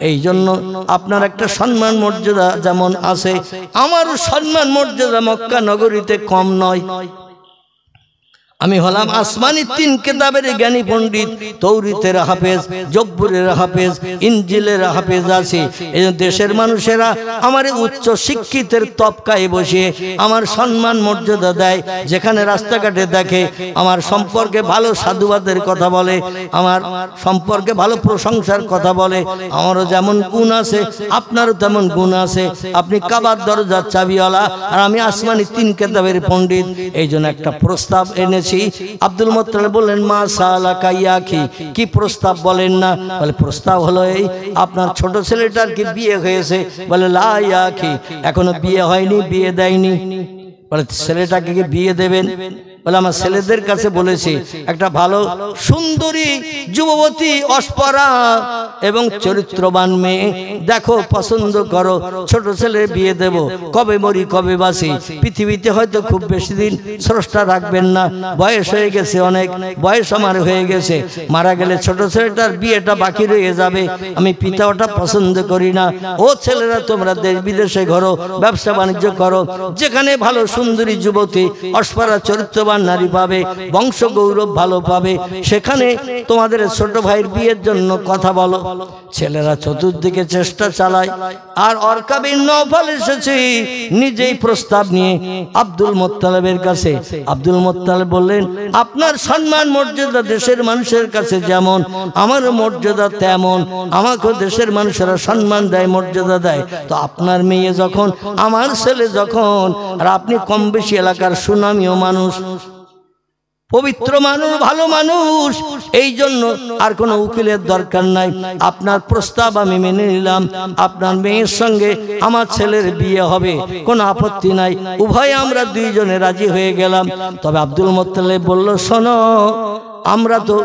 এই জন্য আপনার একটা সম্মান মর্যাদা যেমন আছে, আমারও সম্মান মর্যাদা মক্কা নগরীতে কম নয়। আমি হলাম আসমানি 3 কিতাবের জ্ঞানী পণ্ডিত, তৌরাতের হাফেজ, জব্বুরের হাফেজ, ইনজিলের হাফেজ আছি। এই দেশের মানুষেরা আমার উচ্চ শিক্ষিতের তবকায় বসে আমার সম্মান মর্যাদা দেয়, যেখানে রাস্তাঘাটে দেখে আমার সম্পর্কে ভালো সাধুবাদের কথা বলে, আমার সম্পর্কে ভালো প্রশংসার কথা বলে। আমারও যেমন গুণ আছে আপনারও তেমন গুণ আছে। আপনি কাবার দরজার চাবিওয়ালা, আর আমি আসমানি 3 কিতাবের পণ্ডিত। এই জন্য একটা প্রস্তাব এনেছি। আব্দুল মুত্তালিব বললেন, মা সালাকা ইয়া আখি, কি প্রস্তাব বলেন না? বলে, প্রস্তাব হলো এই, আপনার ছোট ছেলেটার কি বিয়ে হয়েছে? বলে, লা ইয়া আখি, এখনো বিয়ে হয়নি, বিয়ে দেয়নি। বলে, ছেলেটাকে কি বিয়ে দেবেন? বলে, আমার ছেলেদের কাছে বলেছি, একটা ভালো সুন্দরী যুবতী অস্পরা এবং চরিত্রবান মেয়ে দেখো, পছন্দ করো, ছোট ছেলে বিয়ে দেব। কবে মরি কবে বাঁচি, পৃথিবীতে হয়তো খুব বেশি দিন স্রষ্টা রাখবেন না, বয়স হয়ে গেছে, অনেক বয়স আমার হয়ে গেছে, মারা গেলে ছোট ছেলেটার বিয়েটা বাকি রয়ে যাবে, আমি পিতা ওটা পছন্দ করি না। ও ছেলেরা, তোমরা দেশ বিদেশে ঘোরো, ব্যবসা বাণিজ্য করো, যেখানে ভালো সুন্দরী যুবতী অস্পরা চরিত্রবান নারী পাবে, বংশ গৌরব ভালো পাবে, সেখানে তোমাদের ছোট ভাইয়ের বিয়ের জন্য কথা বলো। ছেলেরা চতুর্দিকে চেষ্টা চালায়, আর অরকা বিন নওফাল এসেছে নিজেই প্রস্তাব নিয়ে আব্দুল মুত্তালিবের কাছে। আব্দুল মুত্তালিব বললেন, আপনার সম্মান মর্যাদা দেশের মানুষের কাছে যেমন, আমার মর্যাদা তেমন, আমাকে দেশের মানুষেরা সম্মান দেয়, মর্যাদা দেয়। তো আপনার মেয়ে যখন, আমার ছেলে যখন, আর আপনি কম বেশি এলাকার সুনামীয় মানুষ, পবিত্র মানুষ, ভালো মানুষ, এই জন্য আর কোনো উকিলের দরকার নাই। আপনার প্রস্তাব আমি মেনে নিলাম, আপনার মেয়ের সঙ্গে আমার ছেলের বিয়ে হবে, কোনো আপত্তি নাই। উভয়ে আমরা দুইজনে রাজি হয়ে গেলাম। তবে আব্দুল মুত্তালিব বলল, শোনো, আমরা তো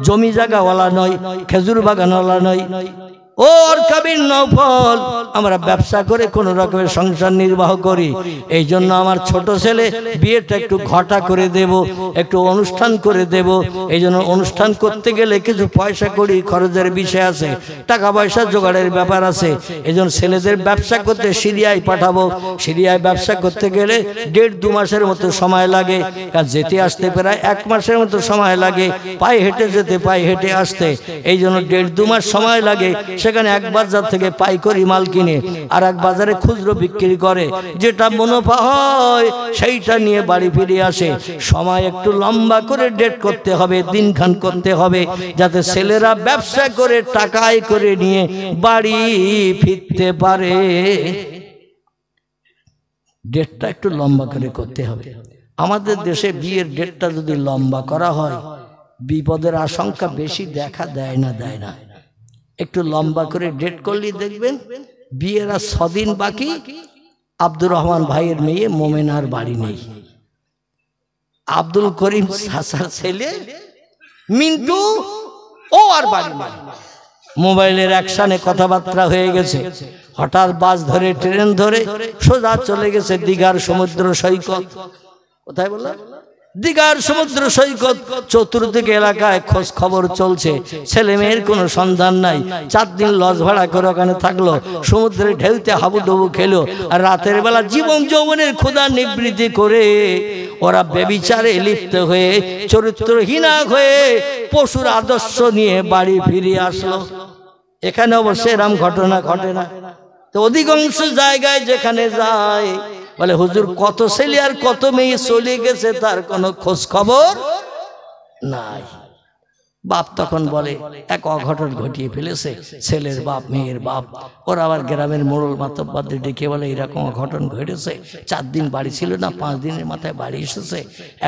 জমি জায়গাওয়ালা নই, খেজুর বাগানওয়ালা নই। ও অরকা বিন নওফাল, আমরা ব্যবসা করে কোন রকমের সংসার নির্বাহ করি, এই জন্য আমার ছোট ছেলে বিয়েটা একটু ঘটা করে দেব, একটু অনুষ্ঠান করে দেব। এই জন্য অনুষ্ঠান করতে গেলে কিছু পয়সা করি খরচের বিষয় আছে, টাকা পয়সা জোগাড়ের ব্যাপার আছে। এই জন্য ছেলেদের ব্যবসা করতে সিরিয়ায় পাঠাবো। সিরিয়ায় ব্যবসা করতে গেলে 1.5-2 মাসের মতো সময় লাগে, কারণ যেতে আসতে প্রায় 1 মাসের মতো সময় লাগে, পায়ে হেঁটে যেতে, পায়ে হেঁটে আসতে। এই জন্য 1.5-2 মাস সময় লাগে। সেখানে এক বাজার থেকে পাইকারি মাল কিনে আর এক বাজারে খুচরো বিক্রি করে, যেটা মুনাফা হয় সেইটা নিয়ে বাড়ি ফিরে আসে। সময় একটু লম্বা করে ডেট করতে হবে, দিনখান করতে হবে, যাতে ছেলেরা ব্যবসা করে টাকা আয় করে নিয়ে বাড়ি ফিরতে পারে। ডেটটা একটু লম্বা করে করতে হবে। আমাদের দেশে বিয়ের ডেটটা যদি লম্বা করা হয়, বিপদের আশঙ্কা বেশি দেখা দেয় না। একটু লম্বা করে ডেট করলে দেখবেন বিয়ের আর 6 দিন বাকি, আব্দুর রহমান ভাইয়ের মেয়ে মোমেনার বাড়ি নেই, আব্দুল করিম চাচার ছেলে মিন্টু ও আর বাড়ি নেই। মোবাইলের অ্যাকশনে কথাবার্তা হয়ে গেছে, হঠাৎ বাস ধরে ট্রেন ধরে সোজা চলে গেছে দীঘার সমুদ্র সৈকত। কোথায় বললাম? দীঘার সমুদ্র সৈকত। চতুর্দিকে এলাকায় খোঁজ খবর চলছে, ছেলে মেয়ের কোনো সন্ধান নাই। 4 দিন লজ ভাড়া করে ওখানে থাকলো, সমুদ্রের ঢেউতে হাবুডুবু খেলো, আর রাতের বেলা জীবন যৌবনের ক্ষুধা নিবৃত্তি করে ওরা বেবিচারে লিপ্ত হয়ে, চরিত্রহীনা হয়ে, পশুর আদর্শ নিয়ে বাড়ি ফিরে আসলো। এখানে অবশ্য এরকম ঘটনা ঘটে না। তো অধিকাংশ জায়গায় যেখানে যায় বলে, হুজুর কত ছেলে আর কত মেয়ে চলে গেছে, তার কোনো খোঁজ খবর নাই। বাপ তখন বলে এক অঘটন ঘটিয়ে ফেলেছে, ছেলের বাপ মেয়ের বাপ। ওরা আবার গ্রামের মোড়ল মাতব্বরদের ডেকে বলে এরকম অঘটন ঘটেছে, 4 দিন বাড়ি ছিল না, 5 দিনের মাথায় বাড়ি এসেছে।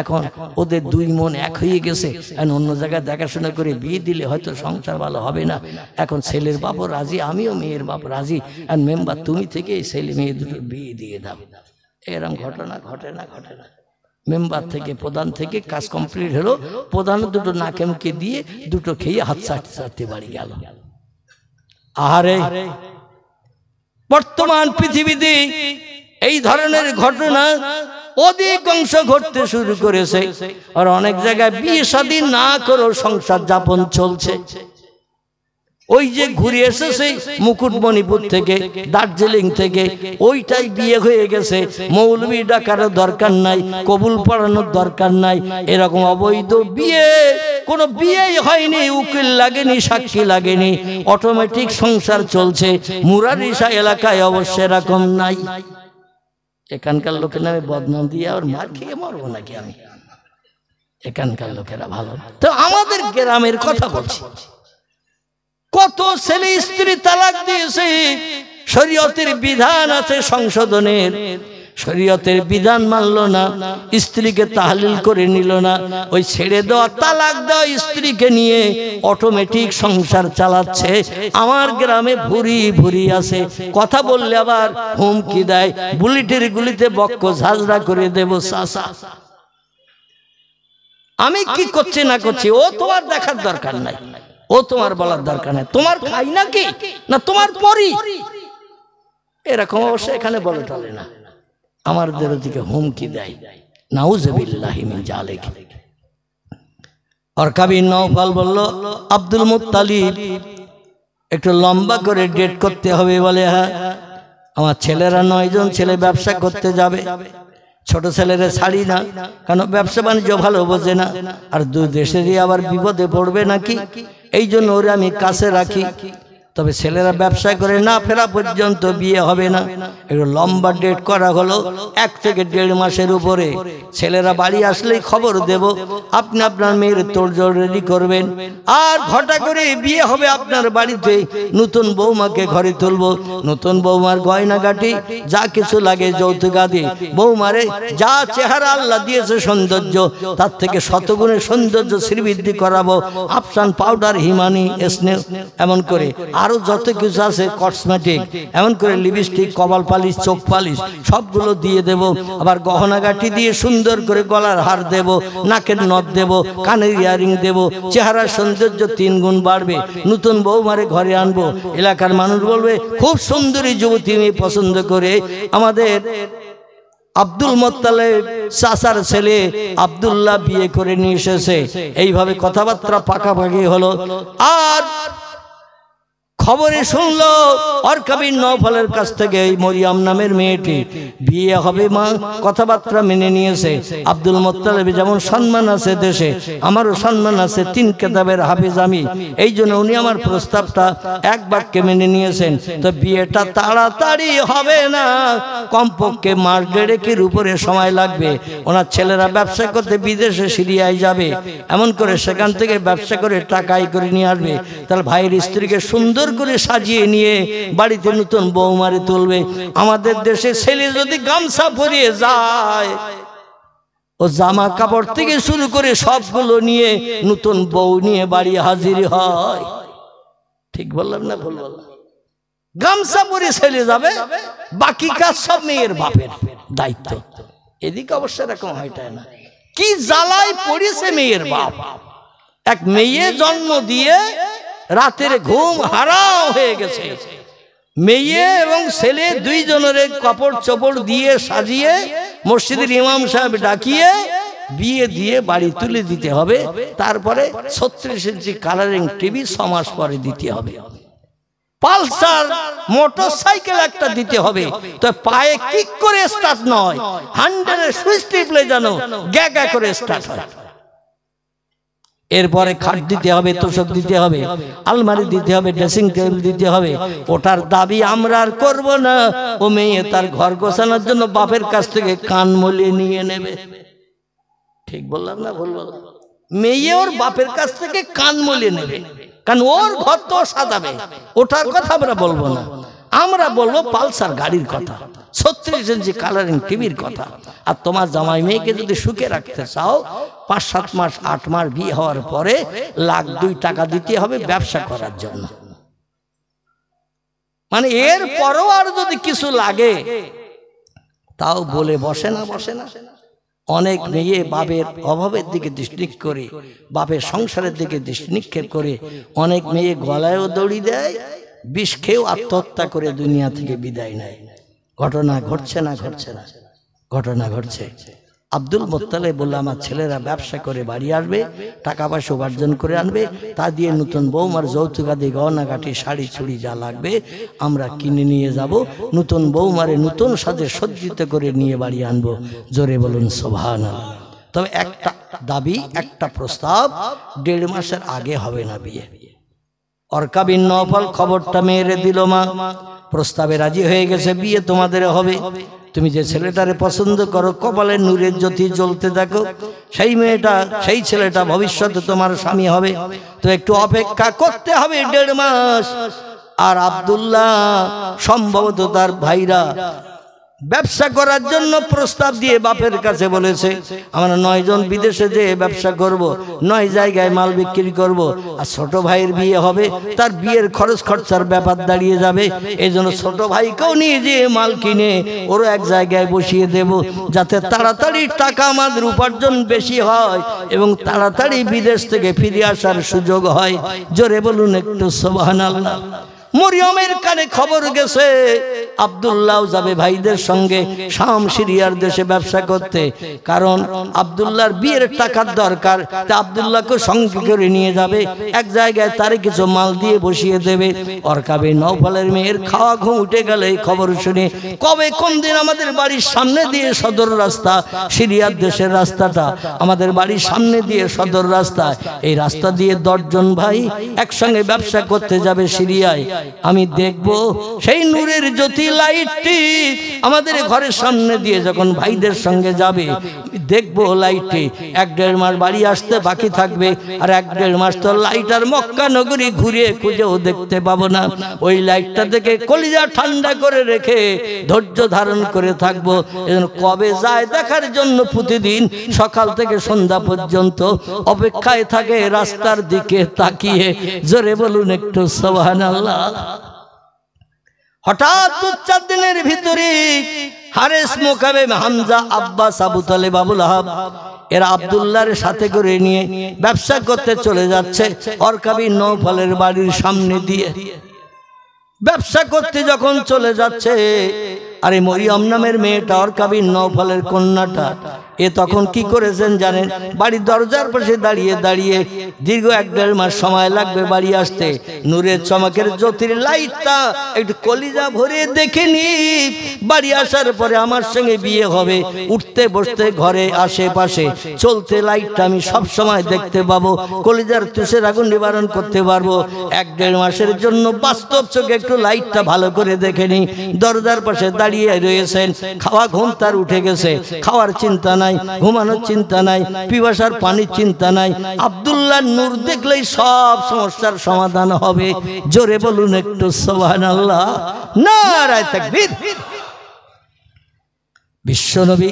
এখন ওদের 2 মন এক হয়ে গেছে, এখন অন্য জায়গায় দেখাশোনা করে বিয়ে দিলে হয়তো সংসার ভালো হবে না। এখন ছেলের বাপও রাজি, আমিও মেয়ের বাপ রাজি, আর মেম্বার তুমি থেকে এই ছেলে মেয়ে দুটো বিয়ে দিয়ে দাও। এরকম ঘটনা ঘটে না? ঘটে না? মেম্বার থেকে প্রধান থেকে কাজ কমপ্লিট হলো, প্রধান দুটো নাকে মুখে দিয়ে দুটো খেয়ে হাত চাটতে চাটতে বাড়ি গেল। আহারে, বর্তমান পৃথিবীতে এই ধরনের ঘটনা অধিকাংশ ঘটতে শুরু করেছে। আর অনেক জায়গায় বিয়ে শাদী না করেও সংসার যাপন চলছে। ওই যে ঘুরে এসেছে মুকুটমণিপুর থেকে, দার্জিলিং থেকে, ওইটাই বিয়ে হয়ে গেছে। মৌলবি ডাকারও দরকার নাই, কবুল পড়ানোর দরকার নাই। এরকম অবৈধ বিয়ে, কোনো বিয়েই হয়নি, উকিল লাগেনি, সাক্ষী লাগেনি, অটোমেটিক সংসার চলছে। মুরারিশা এলাকায় অবশ্য এরকম নাই। এখানকার লোকের নামে বদনাম দিয়ে আর মার খেয়ে মরবো নাকি আমি? এখানকার লোকেরা ভালো। তো আমাদের গ্রামের কথা বলছি, কত ছেলে স্ত্রী তালাক দিয়েছে। শরীয়তের বিধান আছে সংশোধনের, শরীয়তের বিধান মানল না, স্ত্রীকে তাহলিল করে নিল না, ওই ছেড়ে দেওয়া তালাক দেওয়া স্ত্রীকে নিয়ে অটোমেটিক সংসার চালাচ্ছে। আমার গ্রামে ভুরি ভুরি আছে, কথা বললে আবার হুমকি দেয়, বুলেটের গুলিতে বক্ক ঝাঁঝরা করে দেব চাচা। আমি কি করছি না করছি ও তোমার দেখার দরকার নাই, ও তোমার বলার দরকার নাই। তোমার খাই নাকি না তোমার পরি? এরকম অবশ্য এখানে বলে টলে না, আমাদের দিকে হুমকি দেয়। নাউজুবিল্লাহি মিন জালিক। ওরকা বিন নওফাল বলল, আব্দুল মুত্তালিব একটু লম্বা করে ডেট করতে হবে। বলে হ্যাঁ, আমার ছেলেরা 9 জন ছেলে ব্যবসা করতে যাবে, ছোট ছেলেরা ছাড়ি না, কারণ ব্যবসা বাণিজ্য ভালো বোঝে না, আর 2 দেশেরই আবার বিপদে পড়বে নাকি, এই জন্য ওরা আমি কাছে রাখি। তবে ছেলেরা ব্যবসা করে না ফেরা পর্যন্ত বিয়ে হবে না। একটু লম্বা ডেট করা হলো, 1 থেকে 1.5 মাসের উপরে। ছেলেরা বাড়ি আসলেই খবর দেব, আপনি আপনার মেয়ের তোড়জোড় রেডি করবেন, আর ঘটা করে বিয়ে হবে আপনার বাড়িতে। নতুন বৌমাকে ঘরে তুলবো, নতুন বৌমার গয়নাগাটি যা কিছু লাগে যৌতুক আদি, বৌমারে যা চেহারা আল্লাহ দিয়েছে সৌন্দর্য, তার থেকে শতগুণে সৌন্দর্য শ্রীবৃদ্ধি করাবো। আফসান পাউডার, হিমানি, স্নেহ, এমন করে আরো যত কিছু আছে কসমেটিক, এমন করে লিপস্টিক, কপাল পালিশ, চোখ পালিশ সবগুলো দিয়ে দেব। আবার গহনাগাটি দিয়ে সুন্দর করে গলার হার দেব, নাকের নথ দেব, কানের ইয়ারিং দেব, চেহারার সৌন্দর্য 3 গুণ বাড়বে। নতুন বৌমারে ঘরে আনবো, এলাকার মানুষ বলবে খুব সুন্দরী যুবতী মেয়ে পছন্দ করে আমাদের আব্দুল মুত্তালিব চাচার ছেলে আব্দুল্লাহ বিয়ে করে নিয়ে এসেছে। এইভাবে কথাবার্তা পাকাপাকি হলো। আর খবরে শুনলো ওরকা বিন নওফালের কাছ থেকে এই মরিয়ম নামের মেয়েটি বিয়ে হবে। মা কথাবার্তা মেনে নিয়েছে। আব্দুল মুত্তালিব যেমন সম্মান আছে দেশে, আমারও সম্মান আছে, 3 কিতাবের হাফেজ আমি, এই জন্য উনি আমার প্রস্তাবটা এক বাক্যে মেনে নিয়েছেন। তো বিয়েটা তাড়াতাড়ি হবে না, কমপক্ষে মাস 1.5-এর উপরে সময় লাগবে। ওনার ছেলেরা ব্যবসা করতে বিদেশে সিরিয়ায় যাবে, এমন করে সেখান থেকে ব্যবসা করে টাকাই করে নিয়ে আসবে। তাহলে ভাইয়ের স্ত্রীকে সুন্দর করে সাজিয়ে নিয়ে বাড়িতে নতুন বৌমারে তুলবে। আমাদের দেশে ছেলে যদি গামছা পরিয়ে যায়, ও জামা কাপড় থেকে শুরু করে সবগুলো নিয়ে নতুন বউ নিয়ে বাড়ি হাজির হয়। ঠিক বললাম না ভুল বললাম? গামছা পরে ছেলে যাবে, বাকি কাজ সব মেয়ের বাপের দায়িত্ব। এদিকে অবশ্য এরকম হয়টা না। কি জ্বালায় পড়েছে মেয়ের বাপ। এক মেয়ে জন্ম দিয়ে রাতের ঘুম হারাম হয়ে গেছে। মেয়ে এবং ছেলে 2 জনের কাপড় চোপড় দিয়ে সাজিয়ে মসজিদের ইমাম সাহেব ডাকিয়ে বিয়ে দিয়ে বাড়ি তুলে দিতে হবে। তারপরে 36 ইঞ্চি কালারিং টিভি 6 মাস পরে দিতে হবে। পালসার মোটরসাইকেল একটা দিতে হবে। তো পায়ে কিক করে স্টার্ট নয়, হ্যান্ডেলের সুইচ টিপলে যেন গ্যা গ্যা করে স্টার্ট হয়। এরপরে খাট দিতে হবে, তোষক দিতে হবে, আলমারি দিতে হবে, ড্রেসিং টেবিল দিতে হবে। ওটার দাবি আমরা আর করব না। ও মেয়ে তার ঘর গোছানোর জন্য বাপের কাছ থেকে কান মলিয়ে নিয়ে নেবে। ঠিক বললাম না ভুল বললাম? মেয়ে ওর বাপের কাছ থেকে কান মলিয়ে নেবে, কারণ ওর ঘর তো সাজাবে। ওটার কথা আমরা বলবো না, আমরা বলবো পালসার গাড়ির কথা, 36 ইঞ্চি কালারিং টিভির কথা। আর তোমার জামাই মেয়েকে যদি সুখে রাখতে চাও, 5-7 মাস 8 মাস বিয়ে হওয়ার পরে 1,00,000-2 টাকা দিতে হবে ব্যবসা করার জন্য। মানে এর পরও আর যদি কিছু লাগে তাও বলে বসে না। অনেক মেয়ে বাপের অভাবের দিকে দৃষ্টি করে, বাপের সংসারের দিকে দৃষ্টি নিক্ষেপ করে অনেক মেয়ে গলায়ও দড়ি দেয়, বিষ খেয়েও আত্মহত্যা করে দুনিয়া থেকে বিদায় নেয়। ঘটনা ঘটছে না, ঘটনা ঘটছে। আব্দুল মোত্তালেব বলল, আমার ছেলেরা ব্যবসা করে বাড়ি আসবে, টাকা পয়সা উপার্জন করে আনবে, তা দিয়ে নতুন বৌমার যৌতুকাদি গহনাগাটি শাড়ি চুড়ি যা লাগবে আমরা কিনে নিয়ে যাব, নতুন বৌমারে নতুন সাজে সজ্জিত করে নিয়ে বাড়ি আনবো। জোরে বলুন সুবহানাল্লাহ। তবে একটা দাবি, একটা প্রস্তাব, 1.5 মাসের আগে হবে না বিয়ে। অরকা বিন নওফল খবরটা মেয়েরে দিল, মা প্রস্তাবে রাজি হয়ে গেছে, বিয়ে তোমাদের হবে। তুমি যে ছেলেটারে পছন্দ করো, কপালের নূরের জ্যোতি জ্বলতে দেখো, সেই মেয়েটা, সেই ছেলেটা ভবিষ্যতে তোমার স্বামী হবে। তো একটু অপেক্ষা করতে হবে 1.5 মাস। আর আব্দুল্লাহ সম্ভবত তার ভাইরা ব্যবসা করার জন্য প্রস্তাব দিয়ে বাপের কাছে বলেছে, আমরা 9 জন বিদেশে যেয়ে ব্যবসা করব, 9 জায়গায় মাল বিক্রি করব, আর ছোট ভাইয়ের বিয়ে হবে, তার বিয়ের খরচ খরচার ব্যাপার দাঁড়িয়ে যাবে। এই জন্য ছোট ভাইকেও নিয়ে যেয়ে মাল কিনে ওরও এক জায়গায় বসিয়ে দেব, যাতে তাড়াতাড়ি টাকা আমাদের উপার্জন বেশি হয় এবং তাড়াতাড়ি বিদেশ থেকে ফিরে আসার সুযোগ হয়। জোরে বলুন একটু সুবহানাল্লাহ। মরিয়মের কানে খবর গেছে আব্দুল্লাহ যাবে ভাইদের সঙ্গে শাম সিরিয়ার দেশে ব্যবসা করতে, কারণ আব্দুল্লাহর বিয়ের টাকার দরকার। তা আব্দুল্লাহকে সঙ্গে করে নিয়ে যাবে, এক জায়গায় তারে কিছু মাল দিয়ে বসিয়ে দেবে। অরকা বিন নওফলের মেয়ের খাওয়া ঘুম উঠে গেল এই খবর শুনে। কবে কোন দিন আমাদের বাড়ির সামনে দিয়ে সদর রাস্তা, সিরিয়ার দেশের রাস্তাটা আমাদের বাড়ির সামনে দিয়ে সদর রাস্তা, এই রাস্তা দিয়ে 10 জন ভাই একসঙ্গে ব্যবসা করতে যাবে সিরিয়ায়। আমি দেখব সেই নূরের জ্যোতি লাইটটি আমাদের ঘরের সামনে দিয়ে যখন ভাইদের সঙ্গে যাবে, দেখব লাইটটি 1-1.5 মাস বাড়ি আসতে বাকি থাকবে, আর 1-1.5 মাস তো লাইট আর মক্কা নগরী ঘুরে খুঁজেও দেখতে পাবো না। ওই লাইটটা দেখে কলিজা ঠান্ডা করে রেখে ধৈর্য ধারণ করে থাকবো। এজন্য কবে যায় দেখার জন্য প্রতিদিন সকাল থেকে সন্ধ্যা পর্যন্ত অপেক্ষায় থাকে, রাস্তার দিকে তাকিয়ে। জোরে বলুন একটু সুবহানাল্লাহ। হঠাৎ 2-4 দিনের ভিতরে হারেস, মুকাবেম, হামজা, আব্বাস, আবু তালেব, আবুল আহাব এরা আব্দুল্লাহর সাথে করে নিয়ে ব্যবসা করতে চলে যাচ্ছে অরকা বিন নওফলের বাড়ির সামনে দিয়ে। ব্যবসা করতে যখন চলে যাচ্ছে, আরে মরিয়ম নামের মেয়েটা, অরকা বিন নওফলের কন্যাটা, এ তখন কি করেছেন জানেন? বাড়ির দরজার পাশে দাঁড়িয়ে দাঁড়িয়ে দীর্ঘ 1-1.5 মাস সময় লাগবে বাড়ি আসতে, নূরের চমকের জ্যোতির লাইটটা একটু কলিজা ভরে দেখে নি, বাড়ি আসার পরে আমার সঙ্গে বিয়ে হবে। উঠতে বসতে ঘরে আশেপাশে চলতে লাইটটা আমি সব সময় দেখতে পাবো, কলিজার তুষের আগুন নিবারণ করতে পারবো। 1-1.5 মাসের জন্য বাস্তব চোখে একটু লাইটটা ভালো করে দেখে নি। দরজার পাশে দাঁড়িয়ে রয়েছেন, খাওয়া ঘুম তার উঠে গেছে, খাওয়ার চিন্তা নাই, ঘুমানোর চিন্তা নাই, পিপাসার পানির চিন্তা নাই। আব্দুল্লাহর নূর দেখলেই সব সমস্যার সমাধান হবে। জোরে বলুন একটু সুবহানাল্লাহ, নারায়ে তাকবীর। বিশ্বনবী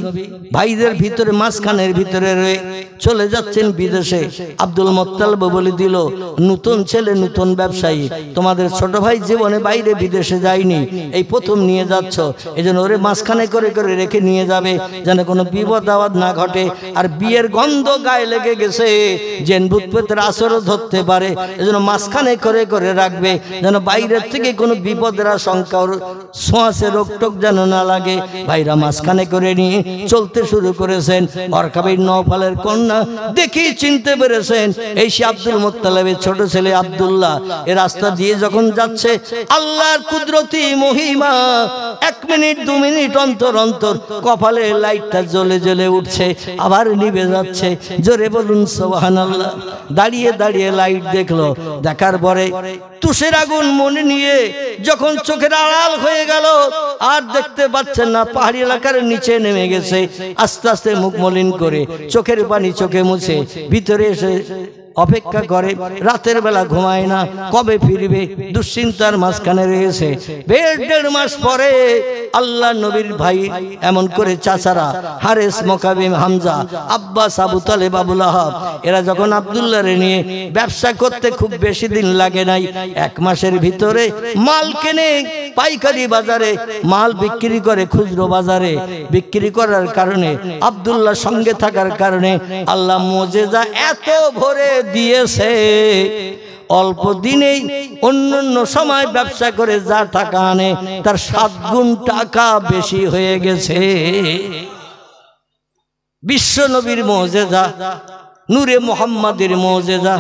ভাইদের ভিতরে মাঝখানের ভিতরে রয়ে চলে যাচ্ছেন বিদেশে। আব্দুল মোত্তালেব বলে দিল, নতুন ছেলে, নতুন ব্যবসায়ী, তোমাদের ছোট ভাই জীবনে বাইরে বিদেশে যায়নি, এই প্রথম নিয়ে যাচ্ছ, এই জন্য ওরে মাঝখানে করে করে রেখে নিয়ে যাবে, যেন কোনো বিপদ আপদ না ঘটে। আর বিয়ের গন্ধ গায়ে লেগে গেছে, জেন ভূত প্রেতের আসরও ধরতে পারে, এই জন্য মাঝখানে করে করে রাখবে, যেন বাইরের থেকে কোনো বিপদের আশঙ্কা, ওর ছোঁয়াচে রোগ টোক যেন না লাগে। ভাইরা মাঝখানে করে নিয়ে চলতে শুরু করেছেন। অরকা বিন নওফলের কন্যা দেখি চিনতে পেরেছেন, এই সে আব্দুল মোত্তালেবের ছোট ছেলে আব্দুল্লাহ। এই রাস্তা দিয়ে যখন যাচ্ছে, আল্লাহর কুদরতি মহিমা, 1 মিনিট 2 মিনিট অন্তর অন্তর কপালে লাইটটা জ্বলে জ্বলে উঠছে, আবার নিভে যাচ্ছে। জোরে বলুন সুবহানাল্লাহ। দাঁড়িয়ে দাঁড়িয়ে লাইট দেখলো, দেখার পরে তুষের আগুন মনে নিয়ে যখন চোখের আড়াল হয়ে গেল, আর দেখতে পাচ্ছেন না, পাহাড়ি এলাকার নিচে নেমে গেছে, আস্তে আস্তে মুখ মলিন করে চোখের পানি চোখে মুছে ভিতরে এসে অপেক্ষা করে, রাতের বেলা ঘুমায় না, কবে ফিরবে দুশ্চিন্তার মাঝখানে রয়েছে। 1.5 মাস পরে আল্লাহ নবীর ভাই এমন করে চাচারা হারেস, মোকাবিম, হামজা, আব্বাস, আবু তালেব, আবুল আহাব এরা যখন আব্দুল্লাহরে নিয়ে ব্যবসা করতে খুব বেশি দিন লাগে নাই, 1 মাসের ভিতরে মাল কেনে পাইকারি বাজারে, মাল বিক্রি করে খুচরো বাজারে, বিক্রি করার কারণে আব্দুল্লাহ সঙ্গে থাকার কারণে আল্লাহ মুজিজা এত ভরে দিয়েছে, অল্প দিনেই অন্যান্য সময় ব্যবসা করে যা টাকা আনে তার 7 গুণ টাকা বেশি হয়ে গেছে। বিশ্ব নবীর মুজিজা, নূরে মুহাম্মাদের মুজিজা,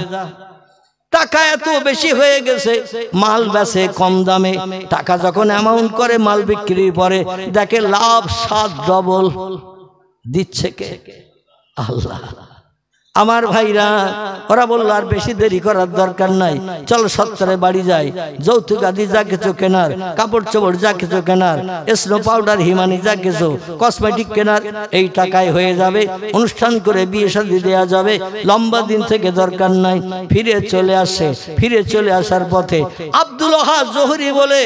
টাকা এত বেশি হয়ে গেছে, মাল বেচে কম দামে, টাকা যখন অ্যামাউন্ট করে মাল বিক্রির পরে দেখে লাভ 7 ডবল দিচ্ছে কে? আল্লাহ। আমার ভাইরা ওরা বললো আর বেশি দেরি করার দরকার নাই, চলো সত্তরে বাড়ি যাই, যৌতুক আদি যা কিছু কেনার, কাপড় চোপড় যা কিছু কেনার, স্নো পাউডার, হিমানি যা কিছু কসমেটিক কেনার, এই টাকায় হয়ে যাবে, অনুষ্ঠান করে বিয়ে শাদী দেওয়া যাবে, লম্বা দিন থেকে দরকার নাই। ফিরে চলে আসে, ফিরে চলে আসার পথে আব্দুল ওয়াহাব জোহরি বলে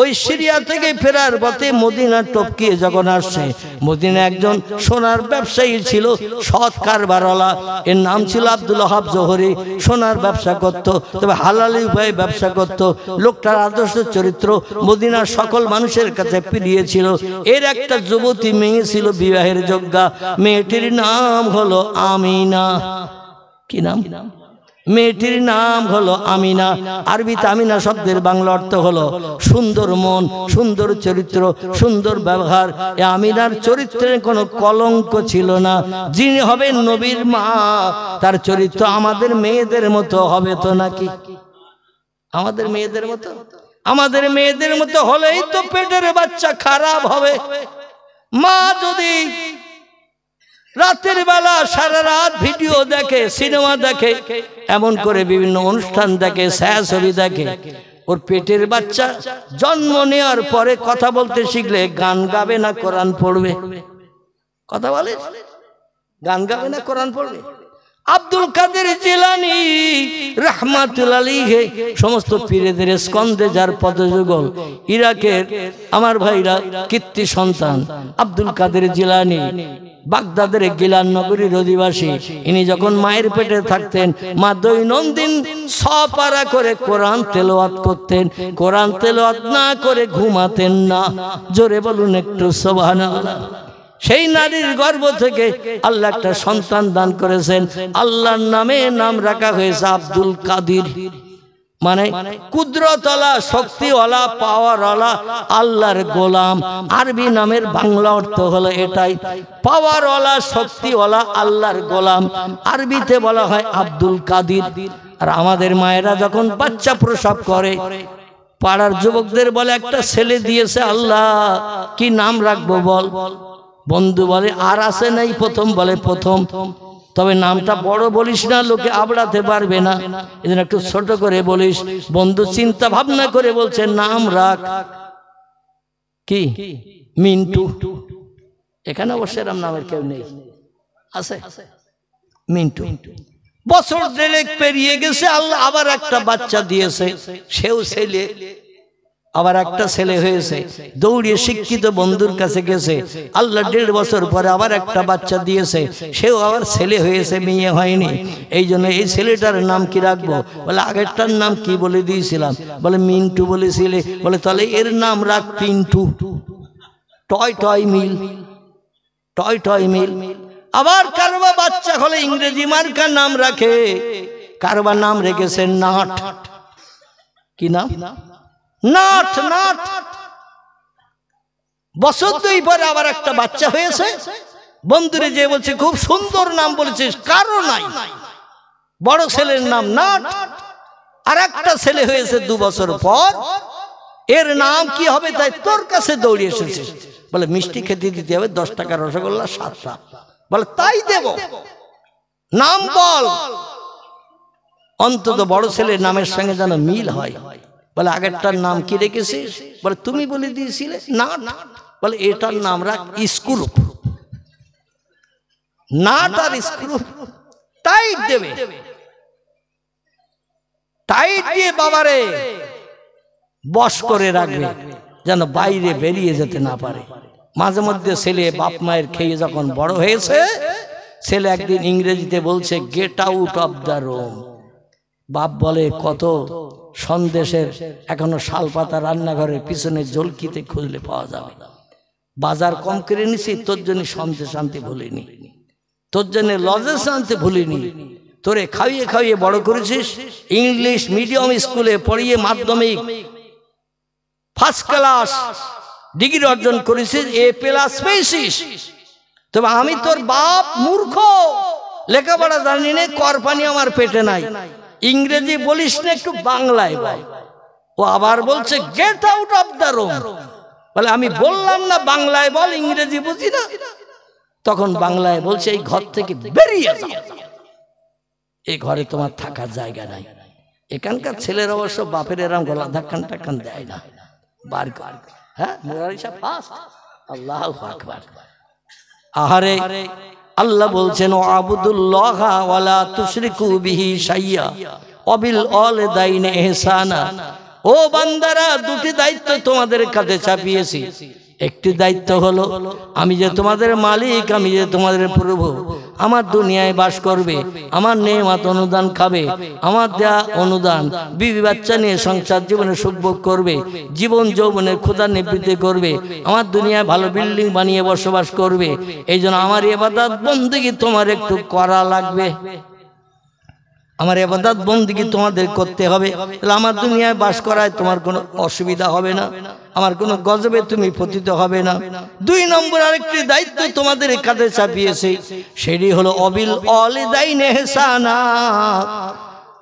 ওই সিরিয়া থেকে ফেরার পথে মদিনা টপকিয়ে যখন আসছে, মদিনা একজন সোনার ব্যবসায়ী ছিল, সৎ কারবারওয়ালা, এর নাম ছিল আব্দুল ওয়াহাব জোহরি। সোনার ব্যবসা করত, তবে হালালি উপায়ে ব্যবসা করত। লোকটার আদর্শ চরিত্র মদিনার সকল মানুষের কাছে প্রিয় ছিল। এর একটা যুবতী মেয়ে ছিল বিবাহের যোগ্যা, মেয়েটির নাম হলো আমিনা। কি নাম? মেয়েটির নাম হলো আমিনা। আরবিতে আমিনা শব্দের বাংলা অর্থ হলো সুন্দর মন, সুন্দর চরিত্র, সুন্দর ব্যবহার। এ আমিনার চরিত্রে কোনো কলঙ্ক ছিল না। যিনি হবেন নবীর মা, তার চরিত্র আমাদের মেয়েদের মতো হবে তো নাকি? আমাদের মেয়েদের মতো? আমাদের মেয়েদের মতো হলেই তো পেটের বাচ্চা খারাপ হবে। মা যদি রাতের বেলা সারা রাত ভিডিও দেখে, সিনেমা দেখে, এমন করে বিভিন্ন অনুষ্ঠান দেখে, ছায়াছবি দেখে, ওর পেটের বাচ্চা জন্ম নেওয়ার পরে কথা বলতে শিখলে গান গাবে না কোরআন পড়বে? কথা বলে? গান গাবে না কোরআন পড়বে? আব্দুল কাদের জিলানী রাহমাতুল্লাহ আলাইহি সমস্ত পীরদের স্কন্ধে যার পদযুগল, ইরাকের আমার ভাইরা কীর্তি সন্তান আব্দুল কাদের জিলানী, বাগদাদের গিলান নগরীর অধিবাসী। ইনি যখন মায়ের পেটে থাকতেন, মা দৈনন্দিন 6 পারা করে কোরআন তেলাওয়াত করতেন। কোরআন তেলাওয়াত না করে ঘুমাতেন না। জোরে বলুন একটু সুবহানাল্লাহ। সেই নারীর গর্ভ থেকে আল্লাহ একটা সন্তান দান করেছেন। আল্লাহর নামে নাম রাখা হয়েছে আব্দুল কাদির, মানে কুদরতওয়ালা, শক্তিওয়ালা, পাওয়ারওয়ালা, আল্লাহর গোলাম। আরবি নামের বাংলা অর্থ হলো এটাই, পাওয়ারওয়ালা, শক্তিওয়ালা, আল্লাহর গোলাম। আরবিতে বলা হয় আব্দুল কাদির। আর আমাদের মায়েরা যখন বাচ্চা প্রসব করে, পাড়ার যুবকদের বলে একটা ছেলে দিয়েছে আল্লাহ, কি নাম রাখবো বল? বন্ধু বলে আর আছে নাই, প্রথম বলে প্রথম, তবে নামটা বড় বলিস না, লোকে আবড়াতে পারবে না, এজন্য একটু ছোট করে বলিস। বন্ধু চিন্তা ভাবনা করে বলছে নাম রাখ কি? মিন্টু। এখানে অবশ্য এরম নামের কেউ নেই, আছে মিন্টু। বছর 1.5 পেরিয়ে গেছে, আল্লাহ আবার একটা বাচ্চা দিয়েছে, সেও ছেলে। আবার একটা ছেলে হয়েছে, দৌড়িয়ে শিক্ষিত বন্ধুর কাছে গেছে, আল্লাহ 1.5 বছর পরে আবার একটা বাচ্চা দিয়েছে, সেও আবার ছেলে হয়েছে, মেয়ে হয়নি। এই জন্য এই ছেলেটার নাম কি রাখবো? বলে আগেরটার নাম কি বলে দিয়েছিলাম? বলে মিন্টু বলেছিলে। বলে তাহলে এর নাম রাখ পিন্টু। টয় টয় মিল, টয় টয় মিল। আবার কারবা বাচ্চা হলে ইংরেজি মার্কা নাম রাখে, কারবা নাম রেখেছে নাট। কি নাম? নাট। নাট। বছর 2 পরে আবার একটা বাচ্চা হয়েছে, বন্ধুরে যে বলছে খুব সুন্দর নাম বলেছিস, কারো নাই। বড় ছেলের নাম নাট, আর একটা ছেলে হয়েছে 2 বছর পর, এর নাম কি হবে তাই তোর কাছে দৌড়ে এসেছে। বলে মিষ্টি খেতে দিতে হবে, 10 টাকার রসগোল্লা 7টা। বলে তাই দেব, নাম বল, অন্তত বড় ছেলের নামের সঙ্গে যেন মিল হয়। বলে আগেরটার নাম কি রেখেছিস? বলে তুমি বলে দিয়েছিলে নাট। বলে এটার নাম রাখ স্ক্রু, নাট আর স্ক্রু টাইট দেবে, টাইট দিয়ে বাবারে বশ করে রাখবে যেন বাইরে বেরিয়ে যেতে না পারে। মাঝে মধ্যে ছেলে বাপ মায়ের খেয়ে যখন বড় হয়েছে, ছেলে একদিন ইংরেজিতে বলছে get out of the room. বাপ বলে কত সন্দেশের এখনো শালপাতা রান্নাঘরের পিছনে জলকিতে খুঁজলে পাওয়া যাবে, বাজার কম করে নিছি, তোর জন্য সন্দেশ আনতে ভুলিনি, তোর জন্য লজেন্স আনতে ভুলিনি, তোরে খাইয়ে খাইয়ে বড় করেছিস, ইংলিশ মিডিয়াম স্কুলে পড়িয়ে মাধ্যমিক ফার্স্ট ক্লাস ডিগ্রি অর্জন করেছিস, A+ পেয়েছিস, তবে আমি তোর বাপ মূর্খ, লেখাপড়া জানি না, করপানি আমার পেটে নাই, ইংরেজি বলিস না, একটু বাংলায় বল। ও আবার বলছে get out of the room. বলে আমি বললাম না বাংলায় বল, ইংরেজি বুঝি না। তখন বাংলায় বলছে এই ঘর থেকে বেরিয়ে যাও, এই ঘরে তোমার থাকার জায়গা নাই। এখানকার ছেলের অবশ্য বাপের এরম গলা ধাক্কান টাক্কান দেয় না, বার কর। হ্যাঁ, আল্লাহু আকবার। আহারে আল্লাহ বলছেন আবুদুল্লাহ ওয়ালা তুশরিকু বিহি শাইয়া ওয়াবিল ওয়ালিদাইনি ইহসানা। ও বান্দারা, দুটি দায়িত্ব তোমাদের কাছে চাপিয়েছি। একটি দায়িত্ব হলো আমি যে তোমাদের মালিক, আমি যে তোমাদের প্রভু, আমার দুনিয়ায় বাস করবে, আমার নেয়ামত অনুদান খাবে, আমার দেয়া অনুদান, বিবি বাচ্চা নিয়ে সংসার জীবনে সুখভোগ করবে, জীবন যৌবনের ক্ষুধা নিবৃত্তি করবে, আমার দুনিয়ায় ভালো বিল্ডিং বানিয়ে বসবাস করবে। এই জন্য আমার ইবাদত বন্দেগী তোমার একটু করা লাগবে, আমার ইবাদত বন্দেগী তোমাদের করতে হবে। তাহলে আমার দুনিয়ায় বাস করায় তোমার কোনো অসুবিধা হবে না, আমার কোনো গজবে তুমি পতিত হবে না। 2 নম্বর আরেকটি দায়িত্ব তোমাদের কাঁধে চাপিয়েছে, সেটি হলো অবিল ওয়ালিদাইনি ইহসানা।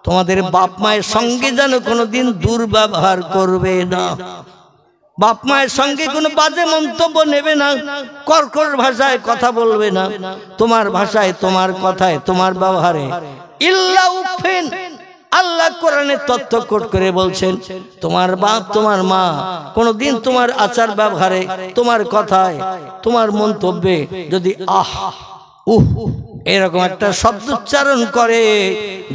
তোমাদের বাপ মায়ের সঙ্গে যেন কোনোদিন দুর্ব্যবহার করবে না, বাপ মায়ের সঙ্গে কোনো বাজে মন্তব্য নেবে না, কর্কশ ভাষায় কথা বলবে না, তোমার ভাষায়, তোমার কথায়, তোমার ব্যবহারে ইল্লা উফিন। আল্লাহ কোরআনে তথ্য কোট করে বলছেন তোমার বাপ তোমার মা কোনোদিন তোমার আচার ব্যবহারে, তোমার কথায়, তোমার মন্তব্যে যদি আহ উহ এরকম একটা শব্দ উচ্চারণ করে,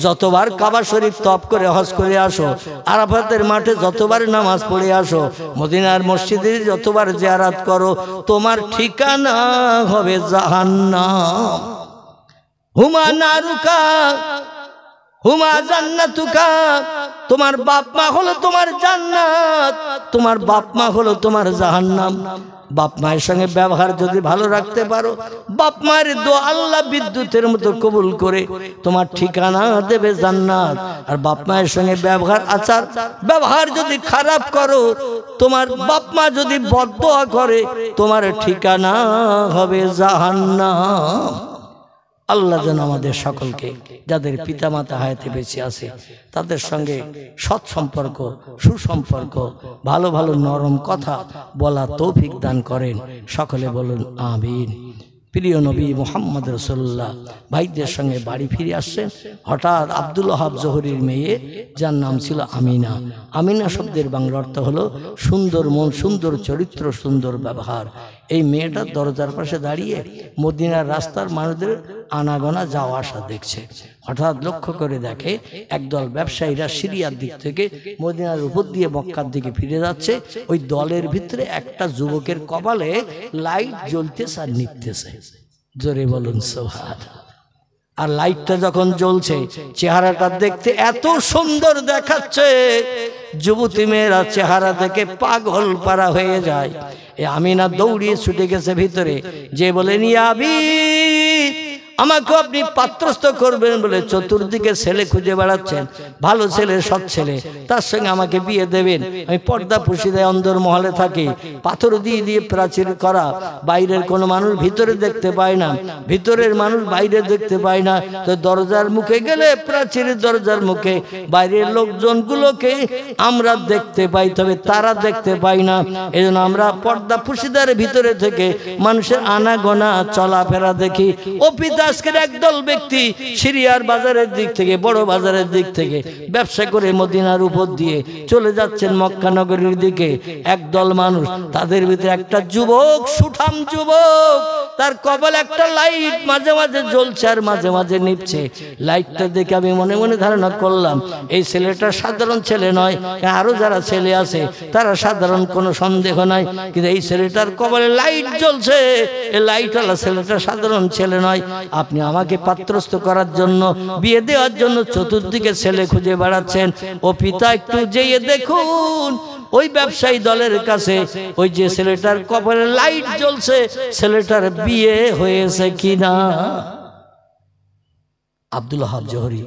যতবার কাবা শরীফ তপ করে হজ করে আসো, আরাফাতের মাঠে যতবার নামাজ পড়ে আসো, মদিনার মসজিদে যতবার জিয়ারত করো, তোমার ঠিকানা হবে জাহান্নাম। হুমা নারুকা হুমা জান্নাতুকা। তোমার বাপ মা হলো তোমার জান্নাত, তোমার বাপ মা হলো তোমার জাহান্নাম। বাপ মায়ের সঙ্গে ব্যবহার যদি ভালো রাখতে পারো, বাপ মায়ের দোয়া আল্লাহ বিদ্যুতের মতো কবুল করে তোমার ঠিকানা দেবে জান্নাত। আর বাপ মায়ের সঙ্গে ব্যবহার, আচার ব্যবহার যদি খারাপ করো, তোমার বাপ মা যদি বদদোয়া করে, তোমার ঠিকানা হবে জাহান্নাম। আল্লাহ যেন আমাদের সকলকে, যাদের পিতামাতা হায়াতে বেঁচে আছে, তাদের সঙ্গে সৎ সম্পর্ক, সুসম্পর্ক, ভালো ভালো নরম কথা বলা তৌফিক দান করেন। সকলে বলুন আমিন। প্রিয় নবী মুহাম্মদ রাসূলুল্লাহ ভাইদের সঙ্গে বাড়ি ফিরে আসছেন। হঠাৎ আব্দুল ওয়াহাব জোহরীর মেয়ে, যার নাম ছিল আমিনা। আমিনা শব্দের বাংলা অর্থ হলো সুন্দর মন, সুন্দর চরিত্র, সুন্দর ব্যবহার। এই মেয়েটা দরজার পাশে দাঁড়িয়ে মদিনার রাস্তার মানুষদের আনাগোনা যাওয়া আসা দেখছে। হঠাৎ লক্ষ্য করে দেখে একদল ব্যবসায়ীরা সিরিয়ার দিক থেকে মদিনার উপর দিয়ে মক্কার দিকে ফিরে যাচ্ছে। ওই দলের ভিতরে একটা যুবকের কপালে লাইট জ্বলতেছে আর নিভতেছে। জোরে বলুন সুবহানাল্লাহ। আর লাইটটা যখন জ্বলছে, চেহারাটা দেখতে এত সুন্দর দেখাচ্ছে, যুবতী মেয়েরা চেহারা দেখে পাগল পারা হয়ে যায়। আমিনা দৌড়িয়ে ছুটে গেছে ভিতরে, যে বলেন ইয়া আবি, আমাকে আপনি পাত্রস্থ করবেন বলে চতুর্দিকে ছেলে খুঁজে বেড়াচ্ছেন, ভালো ছেলে, সৎ ছেলে, তার সঙ্গে আমাকে বিয়ে দেবেন। আমি পর্দা পুশিদায় অন্দর মহলে থাকি, পাথর দিয়ে দিয়ে প্রাচীর করা, বাইরের কোনো মানুষ ভিতরে দেখতে পায় না, ভিতরের মানুষ বাইরে দেখতে পায় না। তো দরজার মুখে গেলে, প্রাচীরের দরজার মুখে বাইরের লোকজনগুলোকে আমরা দেখতে পাই, তবে তারা দেখতে পাই না। এই জন্য আমরা পর্দা পুশিদার ভিতরে থেকে মানুষের আনাগোনা চলাফেরা দেখি। ও পিতা আজকের একদল ব্যক্তি সিরিয়ার বাজারের দিক থেকে, বড় বাজারের দিক থেকে ব্যবসা করে মদিনার উপর দিয়ে চলে যাচ্ছেন মক্কা নগরীর দিকে। একদল মানুষ, তাদের ভিতরে একটা যুবক, সুঠাম যুবক, তার কপালে একটা লাইট মাঝে মাঝে জ্বলছে আর মাঝে মাঝে নিভছে। লাইটটা দেখে আমি মনে মনে ধারণা করলাম এই ছেলেটা সাধারণ ছেলে নয়, আরো যারা ছেলে আছে তারা সাধারণ, কোনো সন্দেহ নাই। কিন্তু এই ছেলেটার কপালে লাইট জ্বলছে, এই লাইটওয়ালা ছেলেটা সাধারণ ছেলে নয়। আপনি আমাকে পাত্রস্থ করার জন্য, বিয়ে দেওয়ার জন্য চতুর্দিকে ছেলে খুঁজে বেড়াচ্ছেন। ও পিতা, একটু যেয়ে দেখুন ওই ব্যবসায়ী দলের কাছে ওই যে ছেলেটার কপালে লাইট জ্বলছে, ছেলেটার বিয়ে হয়েছে কিনা। আব্দুল ওহাব জোহরি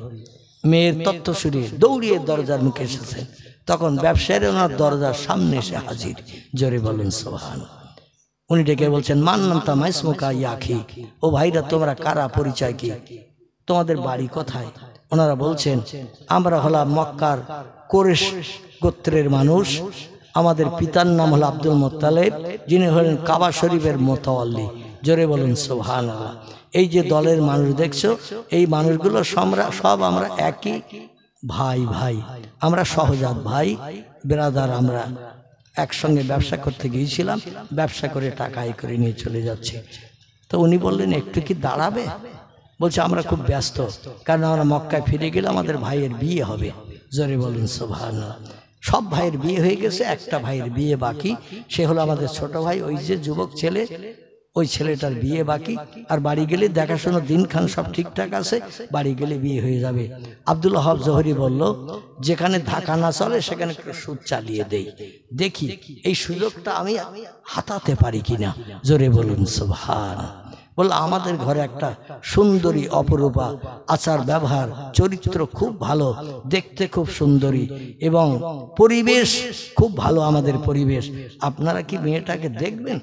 মেয়ের তথ্য শুনে দৌড়িয়ে দরজার মুখে এসেছেন। তখন ব্যবসায়ীরা ওনার দরজার সামনে এসে হাজির। জোরে বলুন সুবহানাল্লাহ। উনি ডেকে বলছেন, মান নামটা মাইসমুকা ইয়াখি, ও ভাইরা তোমরা কারা, পরিচয় কি, তোমাদের বাড়ি কোথায়? ওনারা বলছেন, আমরা হলাম মক্কার কুরাইশ গোত্রের মানুষ, আমাদের পিতার নাম হলো আব্দুল মুত্তালিব, যিনি হলেন কাবা শরীফের মুতাওয়াল্লি। জোরে বলুন সুবহানাল্লাহ। এই যে দলের মানুষ দেখছো, এই মানুষগুলো সব আমরা একই ভাই, আমরা সহজাত ভাই ব্রাদার। আমরা একসঙ্গে ব্যবসা করতে গিয়েছিলাম, ব্যবসা করে টাকা আয় করে নিয়ে চলে যাচ্ছি। তো উনি বললেন, একটু কি দাঁড়াবে? বলছে, আমরা খুব ব্যস্ত, কারণ আমরা মক্কায় ফিরে গেলে আমাদের ভাইয়ের বিয়ে হবে। জোরে বলুন সুবহানাল্লাহ। সব ভাইয়ের বিয়ে হয়ে গেছে, একটা ভাইয়ের বিয়ে বাকি, সে হলো আমাদের ছোট ভাই। ওই যে যুবক ছেলে, ওই ছেলেটার বিয়ে বাকি। আর বাড়ি গেলে দেখাশোনা দিনখান সব ঠিকঠাক আছে, বাড়ি গেলে বিয়ে হয়ে যাবে। আব্দুল ওহাব জোহরি বলল, যেখানে ধাক্কা না চলে সেখানে একটু সুদ চালিয়ে দেই, দেখি এই সুযোগটা আমি হাতাতে পারি কিনা। জোরে বলুন সুবহানাল্লাহ। বলল, আমাদের ঘরে একটা সুন্দরী অপরূপা, আচার ব্যবহার চরিত্র খুব ভালো, দেখতে খুব সুন্দরী, এবং পরিবেশ খুব ভালো আমাদের পরিবেশ। আপনারা কি মেয়েটাকে দেখবেন?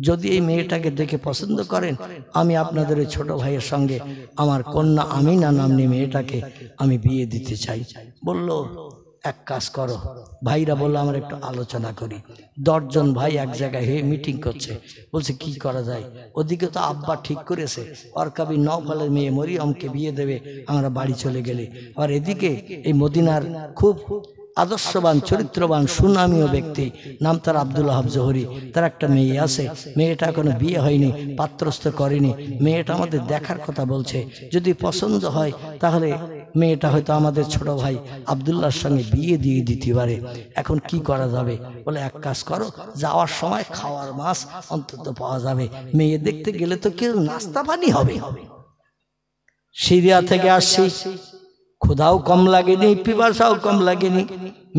যদি এই মেয়েটাকে দেখে পছন্দ করেন, আমি আপনাদের ওই ছোট ভাইয়ের সঙ্গে আমার কন্যা আমিনা নামনি মেয়েটাকে আমি বিয়ে দিতে চাই। বলল, এক কাজ করো। ভাইরা বললো, আমরা একটু আলোচনা করি। 10 জন ভাই এক জায়গায় হয়ে মিটিং করছে, বলছে কি করা যায়। ওদিকে তো আব্বা ঠিক করেছে অরকাবি নওফলের মেয়ে মরিয়মকে বিয়ে দেবে, আমরা বাড়ি চলে গেলে। আর এদিকে এই মদিনার খুব আদর্শবান, চরিত্রবান, সুনামীয় ব্যক্তি, নাম তার আব্দুল ওহাব জোহরি, তার একটা মেয়ে আছে, মেয়েটা এখনো বিয়ে হয়নি, পাত্রস্থ করেনি। মেয়েটা আমাদের দেখার কথা বলছে, যদি পছন্দ হয় তাহলে মেয়েটা হয়তো আমাদের ছোট ভাই আব্দুল্লাহর সঙ্গে বিয়ে দিয়ে দিতে পারে। এখন কি করা যাবে? বলে, এক কাজ করো, যাওয়ার সময় খাওয়ার মাছ অন্তত পাওয়া যাবে, মেয়ে দেখতে গেলে তো কেউ নাস্তা পানি হবে। সিরিয়া থেকে আসছি, ক্ষুধাও কম লাগেনি, পিপাসাও কম লাগেনি,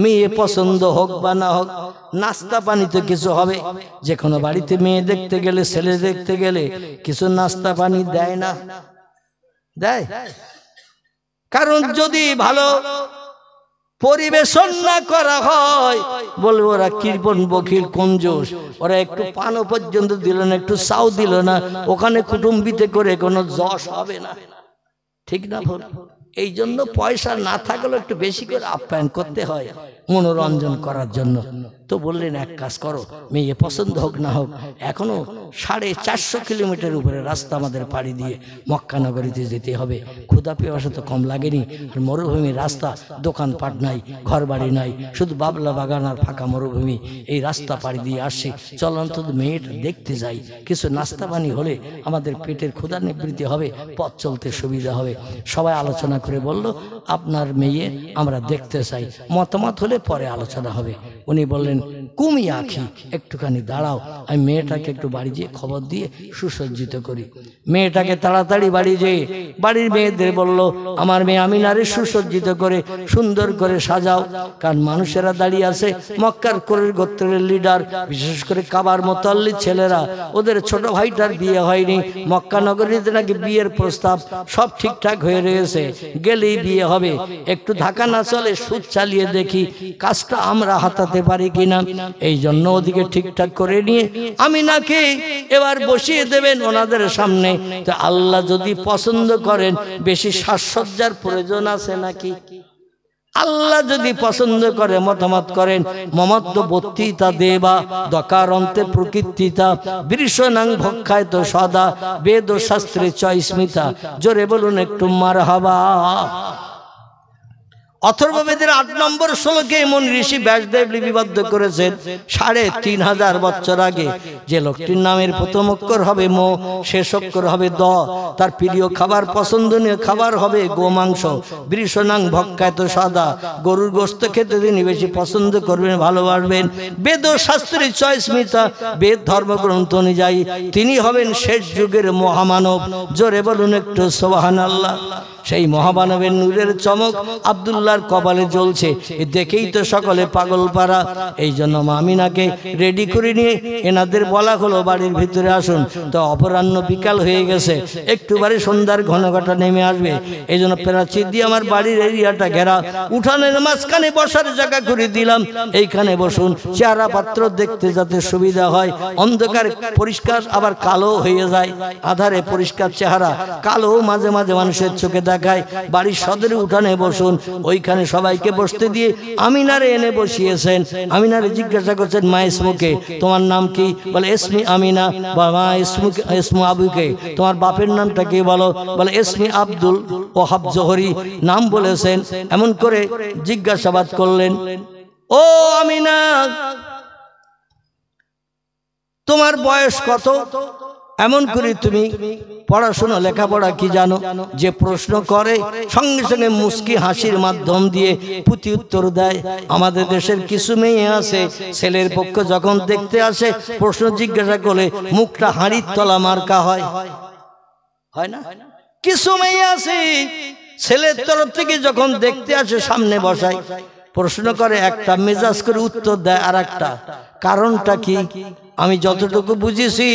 মেয়ে পছন্দ হোক বা না হোক, নাস্তা পানি তো কিছু হবে। যে কোনো বাড়িতে মেয়ে দেখতে গেলে, ছেলে দেখতে গেলে কিছু নাস্তা পানি দেয় না? দেয়। কারণ যদি ভালো পরিবেশন না করা হয়, বলবে ওরা কৃপণ, বখিল, কঞ্জুস, ওরা একটু পানও পর্যন্ত দিল না, একটু চাও দিল না, ওখানে কুটুম্বিতে করে কোনো যশ হবে না। ঠিক না ভুল? এই জন্য পয়সা না থাকলেও একটু বেশি করে আপ্যায়ন করতে হয় মনোরঞ্জন করার জন্য। তো বললেন, এক কাজ করো, মেয়ে পছন্দ হোক না হোক, এখনো 450 কিলোমিটার উপরে রাস্তা আমাদের পাড়ি দিয়ে মক্কা নগরীতে যেতে হবে। ক্ষুধা পিপাসা তো কম লাগেনি, আর মরুভূমির রাস্তা, দোকানপাট নাই, ঘর বাড়ি নাই, শুধু বাবলা বাগান আর ফাঁকা মরুভূমি। এই রাস্তা পাড়ি দিয়ে আসছে, চল অন্তত মেয়েটা দেখতে যাই, কিছু নাস্তা পানি হলে আমাদের পেটের ক্ষুধা নিবৃত্তি হবে, পথ চলতে সুবিধা হবে। সবাই আলোচনা করে বলল, আপনার মেয়ে আমরা দেখতে চাই, মতামত হলে পরে আলোচনা হবে। উনি বললেন, কুমি আখি, একটুখানি দাঁড়াও, আমি মেয়েটাকে একটু বাড়ি যেয়ে খবর দিয়ে সুসজ্জিত করি। মেয়েটাকে তাড়াতাড়ি বাড়ি যেয়ে বাড়ির মেয়েদের বলল, আমার মেয়ে আমিনারে সুসজ্জিত করে সুন্দর করে সাজাও, কারণ মানুষেরা দাঁড়িয়ে আছে, মক্কার কুরাইশ গোত্রের লিডার, বিশেষ করে কাবার মুতাল্লি ছেলেরা, ওদের ছোট ভাইটার বিয়ে হয়নি, মক্কা নগরীতে নাকি বিয়ের প্রস্তাব সব ঠিকঠাক হয়ে রয়েছে, গেলেই বিয়ে হবে, একটু ধাক্কা না চলে সুদ চালিয়ে দেখি কাজটা আমরা হাতাতে পারি কিনা। এই জন্য ওদিকে ঠিকঠাক করে নিয়ে আমিনাকে এবার বসিয়ে দেবেন ওনাদের সামনে। তো আল্লাহ যদি পছন্দ করেন, বেশি সাজসজ্জার প্রয়োজন আছে নাকি? আল্লাহ যদি পছন্দ করে মতামত করেন মমত্ব বত্তিতা দেবা দকারন্তে প্রকৃতিতা বৃষনাং ভক্ষায় তো সদা বেদ ও শাস্ত্রে চয় স্মিতা। জোরে বলুন একটু মারহাবা। অথর্ববেদের ৮ নম্বর শ্লোকে এমন ঋষি ব্যাসদেব লিপিবদ্ধ করেছেন ৩৫০০ বছর আগে যে লোকটির নামের প্রথম অক্ষর হবে ম, শেষ অক্ষর হবে দ, তার প্রিয় খাবার পছন্দনীয় খাবার হবে গোমাংস। বৃষনাং ভক্ষায়ত সাদা, গরুর গোস্ত খেতে তিনি বেশি পছন্দ করবেন, ভালোবাসবেন। বেদ ও শাস্ত্রের চয় স্মিতা, বেদ ধর্মগ্রন্থ অনুযায়ী তিনি হবেন শেষ যুগের মহামানব। জোরে বলুন একটু সুবহানাল্লাহ। সেই মহামানবের নূরের চমক আব্দুল্লাহর কপালে জ্বলছে, এ দেখেই তো সকলে পাগল পাড়া। এই জন্য আমিনাকে রেডি করে নিয়ে এনাদের বলা হলো বাড়ির ভিতরে আসুন। তো অপরাহ্ন বিকাল হয়ে গেছে, একটুবারে সন্ধ্যার ঘনঘটা নেমে আসবে। এই জন্য প্রাচীর দিয়ে আমার বাড়ির এরিয়াটা ঘেরা, উঠানের মাঝখানে বসার জায়গা করে দিলাম, এইখানে বসুন। চেহারা পাত্র দেখতে যাতে সুবিধা হয়, অন্ধকার পরিষ্কার আবার কালো হয়ে যায়, আধারে পরিষ্কার চেহারা কালো মাঝে মাঝে মানুষের চোখে দেখায়। বাড়ির সদরে উঠানে বসুন, ওইখানে সবাইকে বসতে দিয়ে আমিনারে এনে বসিয়েছেন। আমিনারে জিজ্ঞাসা করছেন মা ইসমুকে, তোমার নাম কি? বলে ইসমি আমিনা। বা মা ইসমু আবুকে, তোমার বাপের নামটা কি? বলো। বলে ইসমি আব্দুল ওহাব জোহরি, নাম বলেছেন। এমন করে জিজ্ঞাসাবাদ করলেন, ও আমিনা তোমার বয়স কত? এমন করে তুমি পড়াশোনা লেখাপড়া কি জানো? যে প্রশ্ন করে সঙ্গে সঙ্গে মুস্কি হাসির মাধ্যম দিয়ে প্রতি উত্তর দেয়। আমাদের দেশের কিছু মেয়ে আছে, ছেলের পক্ষ যখন দেখতে আসে প্রশ্ন জিজ্ঞাসা করলে মুখটা হাঁড়ির তলা মার্কা হয়, হয় না? কিছু মেয়ে আছে ছেলের তরফ থেকে যখন দেখতে আসে সামনে বসায়, প্রশ্ন করে একটা, মেজাজ করে উত্তর দেয় আর একটা। কারণটা কি? আমি যতটুকু বুঝেছি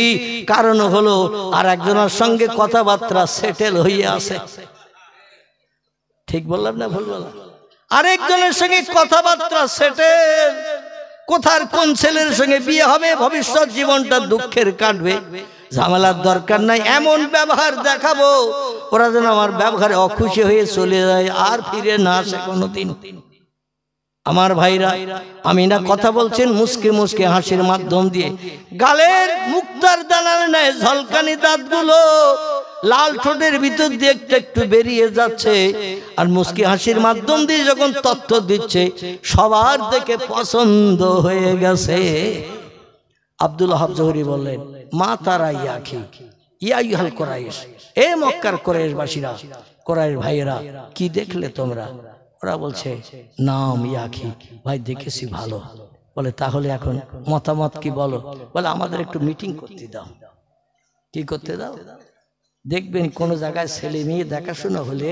কারণ হলো আর একজনের সঙ্গে কথাবার্তা সেটেল হয়ে আছে। ঠিক বললাম না ভুল বললাম? আরেকজনের সঙ্গে কথাবার্তা সেটেল, কোথার কোন ছেলের সঙ্গে বিয়ে হবে, ভবিষ্যৎ জীবনটা দুঃখের কাটবে, ঝামেলার দরকার নাই। এমন ব্যবহার দেখাবো ওরা যেন আমার ব্যবহারে অখুশি হয়ে চলে যায়, আর ফিরে না আসে কোনোদিন। আমার ভাইরা, আমিনা কথা বলছেন মুসকে মুসকে হাসির মাধ্যম দিয়ে, গালের মুক্তার দানার নেয় ঝলকানি দাঁতগুলো লাল ঠোঁটের ভিতর দিয়ে একটু একটু বেরিয়ে যাচ্ছে, আর মুসকি হাসির মাধ্যম দিয়ে যখন তথ্য দিচ্ছে সবার দেখে পছন্দ হয়ে গেছে। আব্দুল ওহাব জোহরি বললেন, মা তারা ইয়াখি ইয়াইহাল কুরাইশ, এ মক্কার কুরাইশবাসীরা, কুরাইশ ভাইয়েরা, কি দেখলে তোমরা? ওরা বলছে নাম ইয়াখি, ভাই দেখেছি ভালো। বলে তাহলে এখন মতামত কি বলো? বলে আমাদের একটু মিটিং করতে দাও। কি করতে দাও? দেখবেন কোন জায়গায় ছেলে মেয়ে দেখাশোনা হলে,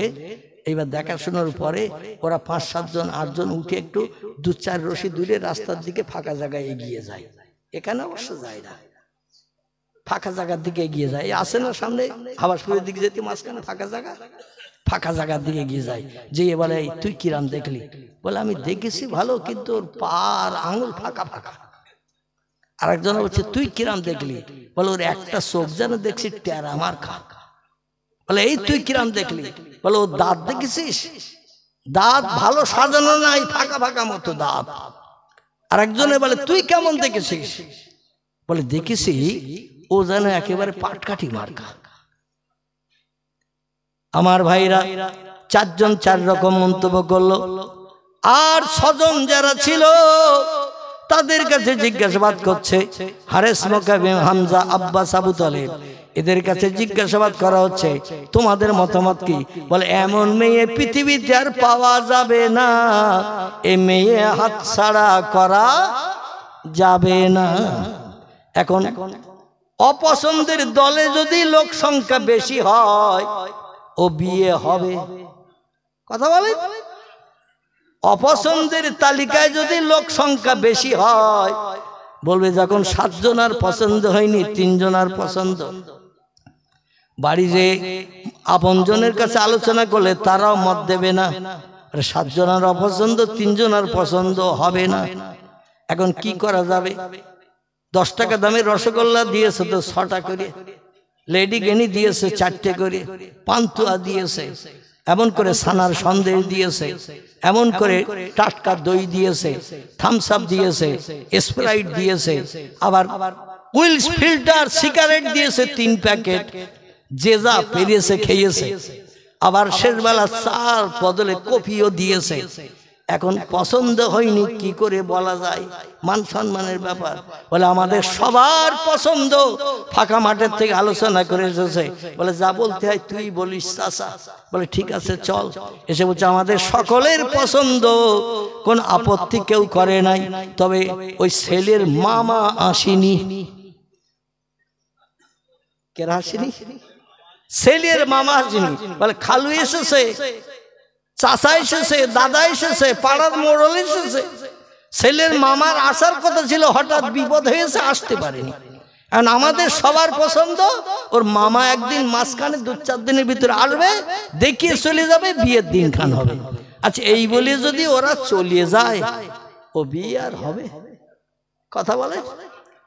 এইবার দেখাশোনার পরে ওরা ৫-৭ জন ৮ জন উঠে একটু ২-৪ রশি দূরে রাস্তার দিকে ফাঁকা জায়গায় এগিয়ে যায়। এখানে অবশ্য যায় না, ফাঁকা জায়গার দিকে এগিয়ে যায়। আসে না সামনে হাবাসপুরের দিকে যেতে মাঝখানে ফাঁকা জায়গা, ফাঁকা জায়গার দিকে গিয়ে যায়। যে বলে তুই কিরাম দেখলি? বলে আমি দেখেছি ভালো, কিন্তু ওর পার আঙুল ফাঁকা ফাঁকা। আরেকজন বলছে তুই কিরাম দেখলি? বলে ওর একটা চোখ যেন দেখছি টেরা মার্কা। বলে এই তুই কিরাম দেখলি? বলে ওর দাঁত দেখেছিস? দাঁত ভালো সাজানো নাই, ফাঁকা ফাঁকা মতো দাঁত। আরেকজনে বলে তুই কেমন দেখেছিস? বলে দেখেছি ও যেন একেবারে পাটকাঠি মার্কা। আমার ভাইরা, 4 জন 4 রকম মন্তব্য করলো। আর 6 জন যারা ছিল তাদের কাছে জিজ্ঞাসাবাদ করছে, হারেস, মুকাবিম, হামজা, আব্বাস, আবু তালেব, এদের কাছে জিজ্ঞাসাবাদ করা হচ্ছে তোমাদের মতামত কি? বলে এমন মেয়ে পৃথিবীতে আর পাওয়া যাবে না, এ মেয়ে হাতছাড়া করা যাবে না। এখন অপছন্দের দলে যদি লোক সংখ্যা বেশি হয় ও বিয়ে হবে। কথা বলে, অপছন্দের তালিকায় যদি লোক সংখ্যা বেশি হয় বলবে যখন 7 জন আর পছন্দ হয়নি 3 জন আর পছন্দ। বাড়ি যে আপনজনের কাছে আলোচনা করলে তারাও মত দেবে না, 7 জন আর অপছন্দ, 3 জন আর পছন্দ হবে না। এখন কি করা যাবে? 10 টাকা দামের রসগোল্লা দিয়েছে তো 6টা করে, লেডি গেনি দিয়েছে 4টে করে, পান্তুয়া দিয়েছে, এমন করে ছানার সন্দেশ দিয়েছে, এমন করে টাটকা দই দিয়েছে, থামস আপ দিয়েছে, স্প্রাইট দিয়েছে, আবার উইলস ফিল্টার সিগারেট দিয়েছে 3 প্যাকেট, যে যা পেরিয়েছে খেয়েছে। আবার শেষবেলা চার বদলে কফিও দিয়েছে। এখন পছন্দ হয়নি কি করে বলা যায়, মান সম্মানের ব্যাপার। বলে আমাদের সবার পছন্দ, ফাঁকা মাঠের থেকে আলোচনা করে এসেছে। বলে যা বলতে হয় তুই বলিস চাচা। বলে ঠিক আছে চল। এসে বলছে আমাদের সকলের পছন্দ, কোন আপত্তি কেউ করে নাই, তবে ওই ছেলের মামা আসেনি। কে আসেনি? ছেলের মামা আসেনি। বলে খালু এসেছে, চাচা এসেছে, দাদা এসেছে, পাড়ার মোড়ল এসেছে। ছেলের মামার আসার কথা ছিল, হঠাৎ বিপদ হয়েছে, আসতে পারেনি। আর আমাদের সবার পছন্দ ওর মামা একদিন মাঝখানে 2-4 দিনের ভিতরে আসবে, দেখিয়ে চলে যাবে, বিয়ের দিন খান হবে। আচ্ছা এই বলে যদি ওরা চলিয়ে যায়, ও বিয়ে আর হবে? কথা বলে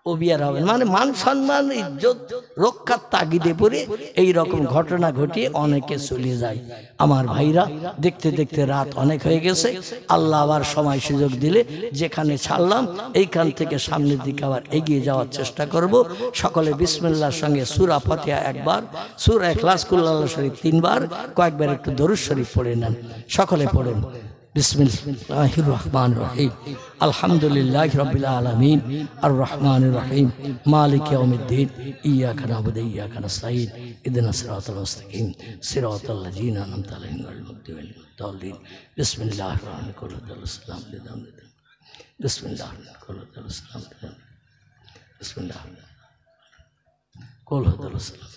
ও বিয়ে আর হবে? মানে মান সম্মান ইজ্জত রক্ষার তাগিদে পড়ে এই রকম ঘটনা ঘটিয়ে অনেকে চলে যায়। আমার ভাইরা, দেখতে দেখতে রাত অনেক হয়ে গেছে। আল্লাহ আবার সময় সুযোগ দিলে যেখানে ছাড়লাম এইখান থেকে সামনের দিকে আবার এগিয়ে যাওয়ার চেষ্টা করব। সকলে বিসমিল্লাহর সঙ্গে সূরা ফাতিহা একবার, সূরা ইখলাস কুল আল্লাহু শরীফ 3 বার, কয়েকবার একটু দরুদ শরীফ পড়ে নেন। সকলে পড়ুন। বিসমিল্লাহির রহমানির রহিম। আলহামদুলিল্লাহি রাব্বিল আলামিন আর রহমানির রহিম মালিক ইয়াউমিদ্দিন ইয়্যাকা না'বুদু ওয়া ইয়্যাকা নাস্তাঈন ইহদিনাস সিরাতাল মুস্তাকিম সিরাতাল লাযিনা আন'আমতা আলাইহিম গায়রিল মাগদুবি আলাইহিম ওয়া লাদ-দাল্লিন। বিসমিল্লাহির রহমানির রহিম। সালাম লিদাম বিসমিল্লাহির রহমানির রহিম। সালাম লিদাম বিসমিল্লাহির কুল হুদাল সালাম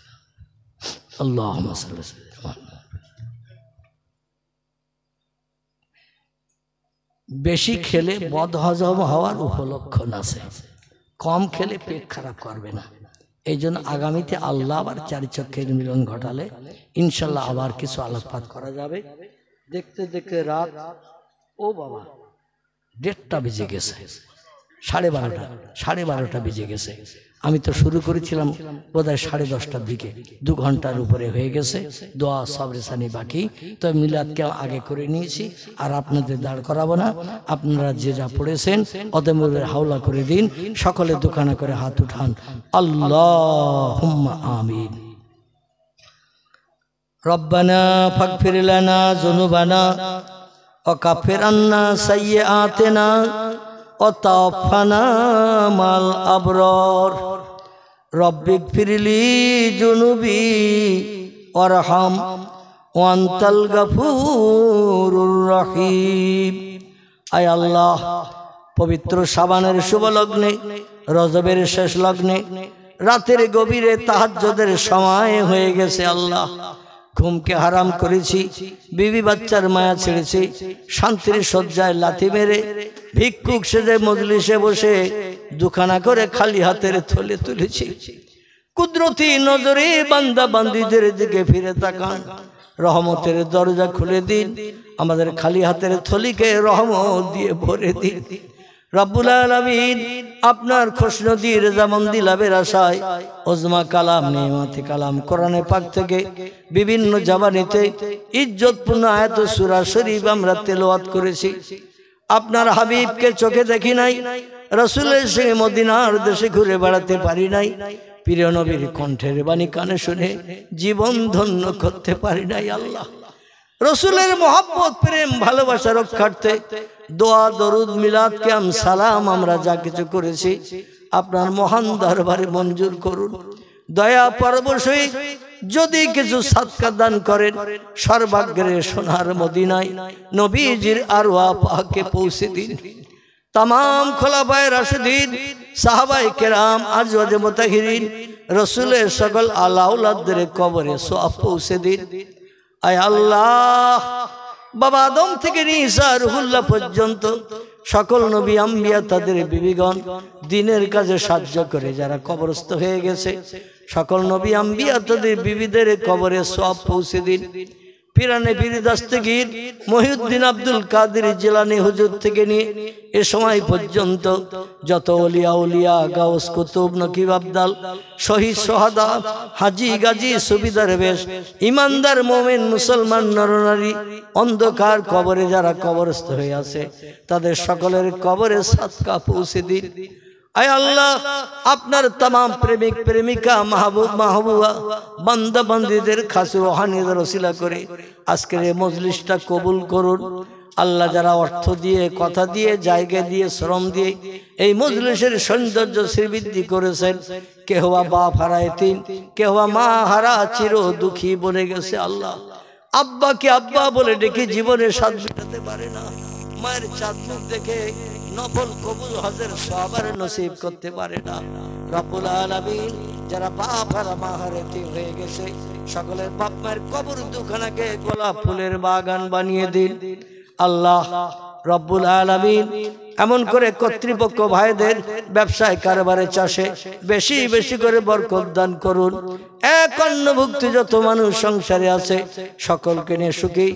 আল্লাহুম্মা সাল্লি আলা সাইয়্যিদিনা। বেশি খেলে বদহজম হওয়ার উপলক্ষণ আছে, কম খেলে পেট খারাপ করবে না। এই জন্য আগামীতে আল্লাহ আবার 4 চক্ষের মিলন ঘটালে ইনশাল্লাহ আবার কিছু আলোকপাত করা যাবে। দেখতে দেখতে রাত ও বাবা 1:30 বেজে গেছে, 12:30 বেজে গেছে। আমি তো শুরু করেছিলাম বোধহয় 10:30টার দিকে, 2 ঘন্টার উপরে হয়ে গেছে। দোয়া সবরেসানি বাকি, তো মিলাদকে আগে করে নিয়েছি, আর আপনাদের দাঁড় করাবো না। আপনারা যে যা পড়েছেন অতএব হাওলা করে দিন। সকলে দুখানা করে হাত উঠান, আল্লাহুম্মা আমিন। রব্বানা ফাগফির লানা যুনুবানা ওয়া কাফির আন্না সাইয়্যাতিনা ওয়া তাওফানা মাল আবরার। রব্বিগফিরলি যুনুবি ওয়ারহাম ওয়া আনতাল গফুরুর রহিম। আয় আল্লাহ, পবিত্র শাবানের শুভ লগ্নে, রজবের শেষ লগ্নে, রাতের গভীরে তাহাজ্জুদের সময় হয়ে গেছে। আল্লাহ, ঘুমকে হারাম করেছি, বিবি বাচ্চার মায়া ছেড়েছি, শান্তির শয্যায় লাথি মেরে ভিক্ষুক সেজে মজলিসে বসে দুখানা করে খালি হাতের থলে তুলেছি। কুদরতি নজরে বান্দা বান্দীদের দিকে ফিরে তাকান, রহমতের দরজা খুলে দিন, আমাদের খালি হাতের থলিকে রহমত দিয়ে ভরে দিন। রব্বুল আলামিন, আপনার খুশনদী রেজামন্দি লাভের আশায় ওজমা কালাম, নেমাতি কালাম, কোরআনে পাক থেকে বিভিন্ন জবানিতে ইজ্জতপূর্ণ আয়াত সূরা শরীফ আমরা তেলাওয়াত করেছি। আপনার হাবিবকে চোখে দেখি নাই, রাসূলের সঙ্গে মদিনার দেশে ঘুরে বেড়াতে পারি নাই, প্রিয় নবীর কণ্ঠের বাণী কানে শুনে জীবন ধন্য করতে পারি নাই। আল্লাহ, রসুলের মোহাব্বত, প্রেম, ভালোবাসা রক্ষার্থে দোয়া, দরুদ, মিলাদ, কিয়াম, সালাম আমরা যা কিছু করেছি আপনার মহান দরবারে মঞ্জুর করুন। দয়া পরবশই যদি কিছু সাদকা দান করেন, সর্বাগ্রে সোনার মদিনায় নবীজির আরওয়াহ পাকে পৌঁছে দিন। तमाम खुलाफाए राशिदीन, साहबाए केराम, आजवाजे मुताहिरीन, रसूलेर सकल आला औलादদের কবরে সওয়াব পৌঁছে দিন। আয় আল্লাহ, বাবা আদম থেকে নিয়ে ঈসা রুহুল্লাহ পর্যন্ত সকল নবী আম্বিয়া তাদের বিবিগণ দ্বীনের কাজে সাহায্য করে যারা কবরস্থ হয়ে গেছে, সকল নবী আম্বিয়া তাদের বিবিদের কবরে সওয়াব পৌঁছে দিন। পিরানে পীর দস্তগীর মহিউদ্দিন আব্দুল কাদের জিলানী হুজুর থেকে নিয়ে এ সময় পর্যন্ত যত ওলিয়া উলিয়া গাউস কুতুব নকিব আবদাল শহীদ সোহাদা হাজি গাজী সুবিদার বেশ ইমানদার মোমেন মুসলমান নরনারী অন্ধকার কবরে যারা কবরস্থ হয়ে আছে তাদের সকলের কবরে সাদকা পৌঁছে দিন। আয় আল্লাহ, আপনার तमाम প্রেমিক প্রেমিকা মাহবুব মাহবুবা বান্দা বান্দীদের খাস রুহানিদের ওসিলা করে আজকের এই মজলিসটা কবুল করুন। আল্লাহ, যারা অর্থ দিয়ে কথা দিয়ে জায়গা দিয়ে শ্রম দিয়ে এই মজলিসের সৌন্দর্য শ্রীবৃদ্ধি করেছেন, কেহ বা বাপ হারা এতিম, কেহ বা মা হারা চির দুঃখী বনে গেছে। আল্লাহ, আব্বাকে আব্বা বলে ডেকে জীবনে স্বাদ মেটাতে পারে না, মায়ের চাঁদ মুখ দেখে নফল কবুল হজের সওয়াব নসিব করতে পারে না। রব্বুল আলামিন, যারা বাপ হারা মা হারা এতিম হয়ে গেছে সকলের বাপ মায়ের কবর দুখানাকে গোলাপ ফুলের বাগান বানিয়ে দিন। আল্লাহ রব্বুল আলামিন, এমন করে কর্তৃপক্ষ ভাইদের ব্যবসায় কারবারে চাষে বেশি বেশি করে বরকত দান করুন। এক অন্নভুক্ত যত মানুষ সংসারে আছে সকলকে নিয়ে সুখী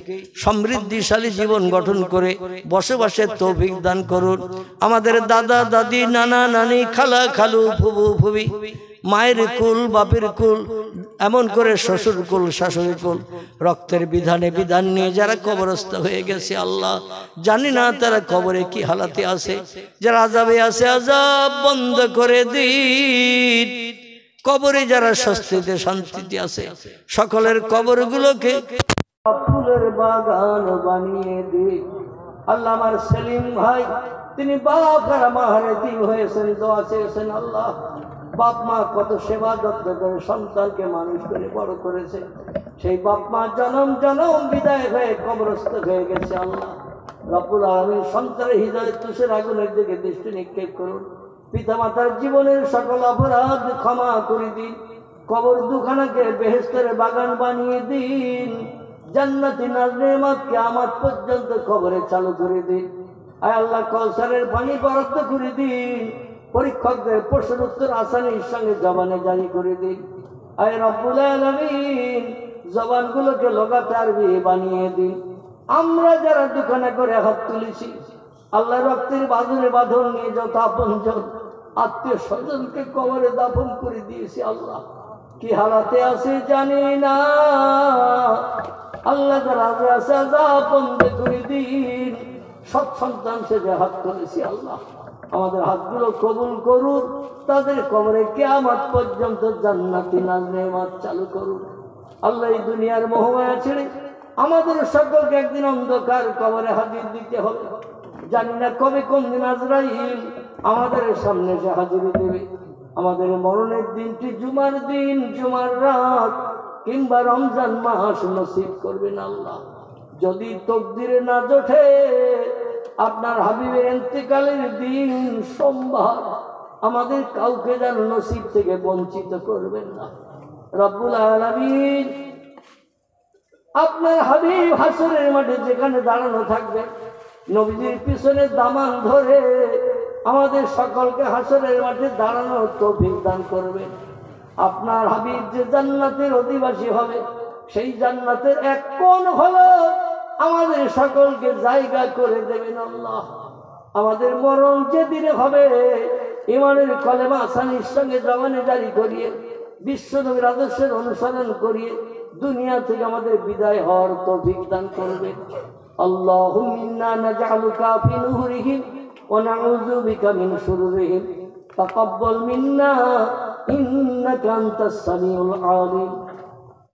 সমৃদ্ধিশালী জীবন গঠন করে বসবাসের তৌফিক দান করুন। আমাদের দাদা দাদি নানা নানি খালা খালু ফুবু ফুবি মায়ের কুল বাপের কুল এমন করে শ্বশুর কুল শাশুড়ি কুল রক্তের বিধানে বিধান নিয়ে যারা কবরস্থ হয়ে গেছে আল্লাহ, জানি না তারা কবরে কি হালাতে আছে। যারা আযাবে আছে আযাব বন্ধ করে দিন। কবরে যারা স্বস্তিতে শান্তিতে আছে সকলের কবরগুলোকে ফুলের বাগান বানিয়ে দিন। আল্লাহ, আমার সেলিম ভাই তিনি বাপ আর মা হারাতিম হয়েছেন, দোয়া চেয়েছেন। আল্লাহ, বাপ মা কত সেবা যত্ন করে সন্তানকে মানুষ করে বড় করেছে, সেই বাপ মা জনম জনম বিদায় হয়ে কবরস্থ হয়ে গেছে। আল্লাহ রব্বুল আলামিন, সন্তানের হৃদয়ে তুষের আগুনের দিকে দৃষ্টি নিক্ষেপ করুন। পিতা মাতার জীবনের সকল অপরাধ ক্ষমা করে দিন। কবর দুখানাকে বেহেশতের বাগান বানিয়ে দিন। জান্নাতি নাজনেমাত কিয়ামত পর্যন্ত কবরে চালু করে দিন। আয় আল্লাহ, কওসারের পানি বরাদ্দ করে দিন। পরীক্ষকদের প্রশ্ন উত্তর আসানির সঙ্গে জবানে জারি করে দিন। আয় রব্বুল আলামিন, জবানগুলোকে লোগাতে আরবি বানিয়ে দিন। আমরা যারা দোকানে করে হাত তুলেছি আল্লাহ, রক্তের বাঁধনে বাঁধন নিয়ে যত আপনজন আত্মীয় স্বজনকে কবরে দাফন করে দিয়েছি। আল্লাহ, কি হালাতে আছে জানি না। আল্লাহ, যারা আছে আযাব বন্ধ করে দিন। সব সন্তান সে যে হাত তুলেছি আল্লাহ, আমাদের হাতগুলো কবুল করুন। তাদের কবরে কিয়ামত পর্যন্ত জান্নাতি নেমাত চালু করুন। আল্লাহ, এই দুনিয়ার মোহমায়া ছেড়ে আমাদের সকলকে একদিন অন্ধকার কবরে হাজির দিতে হবে। জানি না কবে কোন দিন আজরাইল আমাদের সামনে এসে হাজির দেবে। আমাদের মরণের দিনটি জুমার দিন, জুমার রাত কিংবা রমজান মাস নসিব করবেন আল্লাহ। যদি তকদিরে না জোটে আপনার হাবিবের ইন্তেকালের দিন সোমবার, আমাদের কাউকে যেন নসিব থেকে বঞ্চিত করবেন না। রব্বুল আলামিন, আপনার হাবিব হাসরের মাঠে যেখানে দাঁড়ানো থাকবে নবীজির পিছনে দামান ধরে আমাদের সকলকে হাসরের মাঠে দাঁড়ানোর তৌফিক দান করবেন। আপনার হাবিব যে জান্নাতের অধিবাসী হবে সেই জান্নাতের এক কোণ হলো আমাদের সকলকে জায়গা করে দেবেন আল্লাহ। আমাদের মরণ যেদিনে হবে ইমানের কলেমা আসানির সঙ্গে জবানে জারি করিয়ে বিশ্বনবীর আদর্শের অনুসরণ করিয়ে দুনিয়া থেকে আমাদের বিদায় হওয়ার তৌফিক দান করবেন। আল্লাহুম্মা ইন্না নাজআলুকা ফি নুহুরিহিম ওয়া নাউযু বিকা মিন শুরুরিহিম তাকাব্বাল মিন্না ইন্নাকা আনতাস সামিউল আলিম।